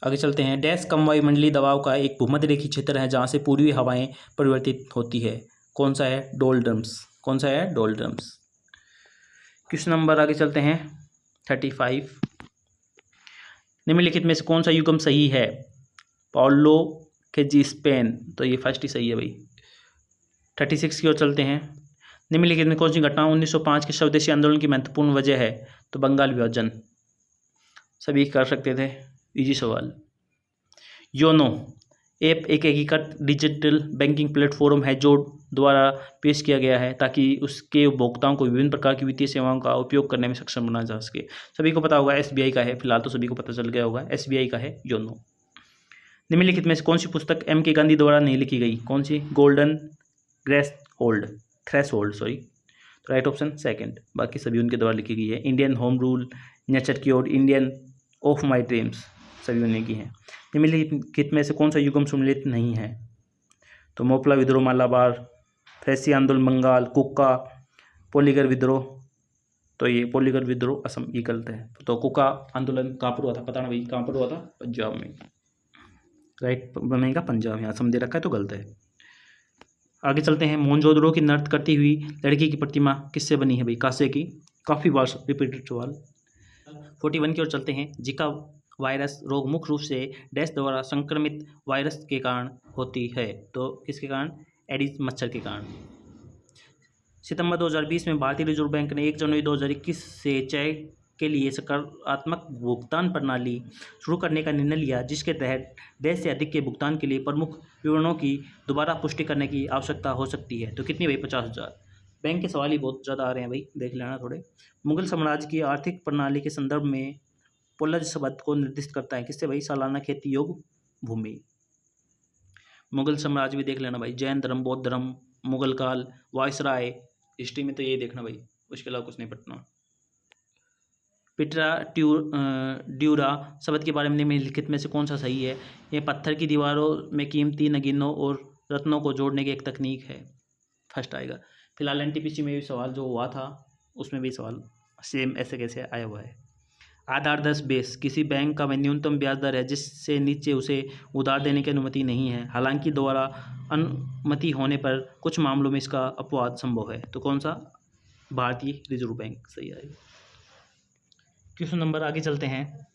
आगे चलते हैं। डैश कम वायुमंडलीय दबाव का एक भूमध्य रेखीय क्षेत्र है जहाँ से पूर्वी हवाएं परिवर्तित होती है। कौन सा है? डोल्ड्रम्स। कौन सा है? डोल्ड्रम्स। क्वेश्चन नंबर आगे चलते हैं 35। निम्नलिखित में से कौन सा युग्म सही है? पाउलो के जी स्पेन, तो ये फर्स्ट ही सही है भाई। 36 की ओर चलते हैं। निम्नलिखित में कौन सी घटना 1905 के स्वदेशी आंदोलन की महत्वपूर्ण वजह है? तो बंगाल विभाजन। सभी कर सकते थे, इजी सवाल। योनो ऐप एक एकीकृत डिजिटल बैंकिंग प्लेटफॉर्म है जो द्वारा पेश किया गया है ताकि उसके उपभोक्ताओं को विभिन्न प्रकार की वित्तीय सेवाओं का उपयोग करने में सक्षम बनाया जा सके। सभी को पता होगा SBI का है, फिलहाल तो सभी को पता चल गया होगा, SBI का है योनो। निम्नलिखित में से कौन सी पुस्तक M.K. गांधी द्वारा नहीं लिखी गई? कौन सी? गोल्डन थ्रेशोल्ड सॉरी, तो राइट ऑप्शन सेकंड। बाकी सभी उनके द्वारा लिखी गई है। इंडियन होम रूल, नेचर की ओर, इंडियन ऑफ माई ड्रीम्स, सभी उन्हीं की हैं। निम्नलिखित में से कौन सा युग्म सम्मिलित नहीं है? तो मोपला विद्रोह मालाबार, फैसी आंदोलन बंगाल, कुका, पोलीगर विद्रोह, तो ये पोलीगर विद्रोह असम, ये गलत है। तो कुका आंदोलन कहाँ पर हुआ था? पता ना भाई कहाँ पर हुआ था? पंजाब में। राइट बनेगा पंजाब, यहाँ असम दे रखा है तो गलत है। आगे चलते हैं। मोहनजोदड़ो की नृत्य करती हुई लड़की की प्रतिमा किससे बनी है भाई? कांसे की। काफ़ी बार रिपीटेड सवाल। 41 की ओर चलते हैं। जिका वायरस रोग मुख्य रूप से डैश द्वारा संक्रमित वायरस के कारण होती है, तो किसके कारण? एडिस मच्छर के कारण। सितंबर 2020 में भारतीय रिजर्व बैंक ने 1 जनवरी 2021 से चेक के लिए सकारात्मक भुगतान प्रणाली शुरू करने का निर्णय लिया, जिसके तहत डैश से अधिक के भुगतान के लिए प्रमुख विवरणों की दोबारा पुष्टि करने की आवश्यकता हो सकती है। तो कितनी भाई? 50,000। बैंक के सवाल ही बहुत ज़्यादा आ रहे हैं भाई, देख लेना थोड़े। मुगल साम्राज्य की आर्थिक प्रणाली के संदर्भ में पोलज शब्द को निर्दिष्ट करता है किससे भाई? सालाना खेती योग्य भूमि। मुगल साम्राज्य भी देख लेना भाई, जैन धर्म, बौद्ध धर्म, मुगल काल, वायसराय, हिस्ट्री में तो ये देखना भाई, उसके अलावा कुछ नहीं पढ़ना। पिटरा ड्यूरा शब्द के बारे में निम्नलिखित में से कौन सा सही है? ये पत्थर की दीवारों में कीमती नगीनों और रत्नों को जोड़ने की एक तकनीक है, फर्स्ट आएगा। फिलहाल NTPC में भी सवाल जो हुआ था उसमें भी सवाल सेम ऐसे कैसे आया हुआ है। आधार 10 बेस किसी बैंक का न्यूनतम ब्याज दर है जिससे नीचे उसे उधार देने की अनुमति नहीं है, हालांकि द्वारा अनुमति होने पर कुछ मामलों में इसका अपवाद संभव है। तो कौन सा? भारतीय रिजर्व बैंक सही आएगा। क्वेश्चन नंबर आगे चलते हैं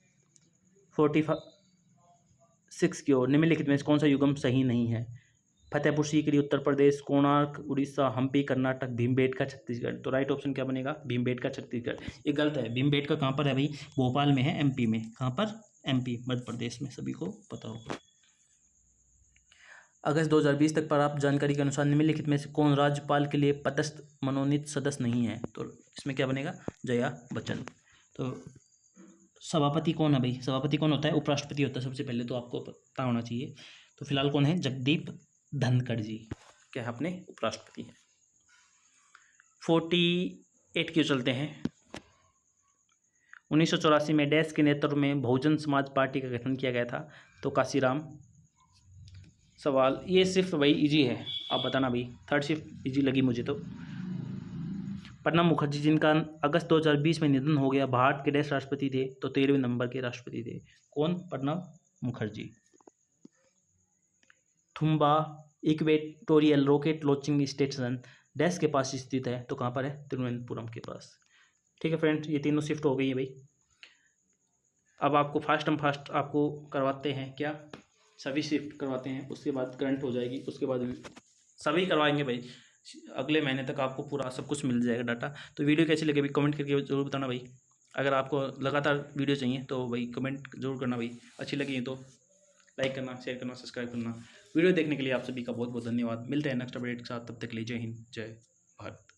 46 की ओर। निम्नलिखित में से कौन सा युग्म सही नहीं है? फतेहपुर सीकरी उत्तर प्रदेश, कोणार्क उड़ीसा, हम्पी कर्नाटक, भीमबेटका छत्तीसगढ़। तो राइट ऑप्शन क्या बनेगा? भीमबेटका छत्तीसगढ़। ये गलत है। भीमबेटका कहाँ पर है भाई? भोपाल में है, MP में। कहाँ पर? MP मध्य प्रदेश में, सभी को पता होगा। अगस्त 2020 तक प्राप्त जानकारी के अनुसार निम्नलिखित में से कौन राज्यपाल के लिए पदस्थ मनोनीत सदस्य नहीं है? तो इसमें क्या बनेगा? जया बच्चन। तो सभापति कौन है भाई? सभापति कौन होता है? उपराष्ट्रपति होता है सबसे पहले, तो आपको पता होना चाहिए। तो फिलहाल कौन है? जगदीप धनखड़ जी क्या है? अपने उपराष्ट्रपति हैं। 48 की चलते हैं। 1984 में डैश के नेतृत्व में बहुजन समाज पार्टी का गठन किया गया था, तो काशीराम। सवाल ये सिर्फ भाई इजी है, आप बताना भाई। थर्ड शिफ्ट इजी लगी मुझे तो। प्रणब मुखर्जी, जिनका अगस्त 2020 में निधन हो गया, भारत के देश राष्ट्रपति थे, तो 13वें नंबर के राष्ट्रपति थे। कौन? Pranab Mukherjee. Thumba equatorial rocket launching station dash के पास स्थित है, तो कहाँ पर है? तिरुवनंतपुरम के पास। ठीक है फ्रेंड्स, ये तीनों शिफ्ट हो गई है भाई। अब आपको फास्ट आपको करवाते हैं क्या, सभी शिफ्ट करवाते हैं, उसके बाद करंट हो जाएगी, उसके बाद सभी करवाएंगे भाई। अगले महीने तक आपको पूरा सब कुछ मिल जाएगा डाटा। तो वीडियो कैसी लगी भाई कमेंट करके जरूर बताना भाई। अगर आपको लगातार वीडियो चाहिए तो भाई कमेंट जरूर करना भाई। अच्छी लगी तो लाइक करना, शेयर करना, सब्सक्राइब करना। वीडियो देखने के लिए आप सभी का बहुत बहुत धन्यवाद। मिलते हैं नेक्स्ट अपडेट के साथ, तब तक के लिए जय हिंद, जय भारत।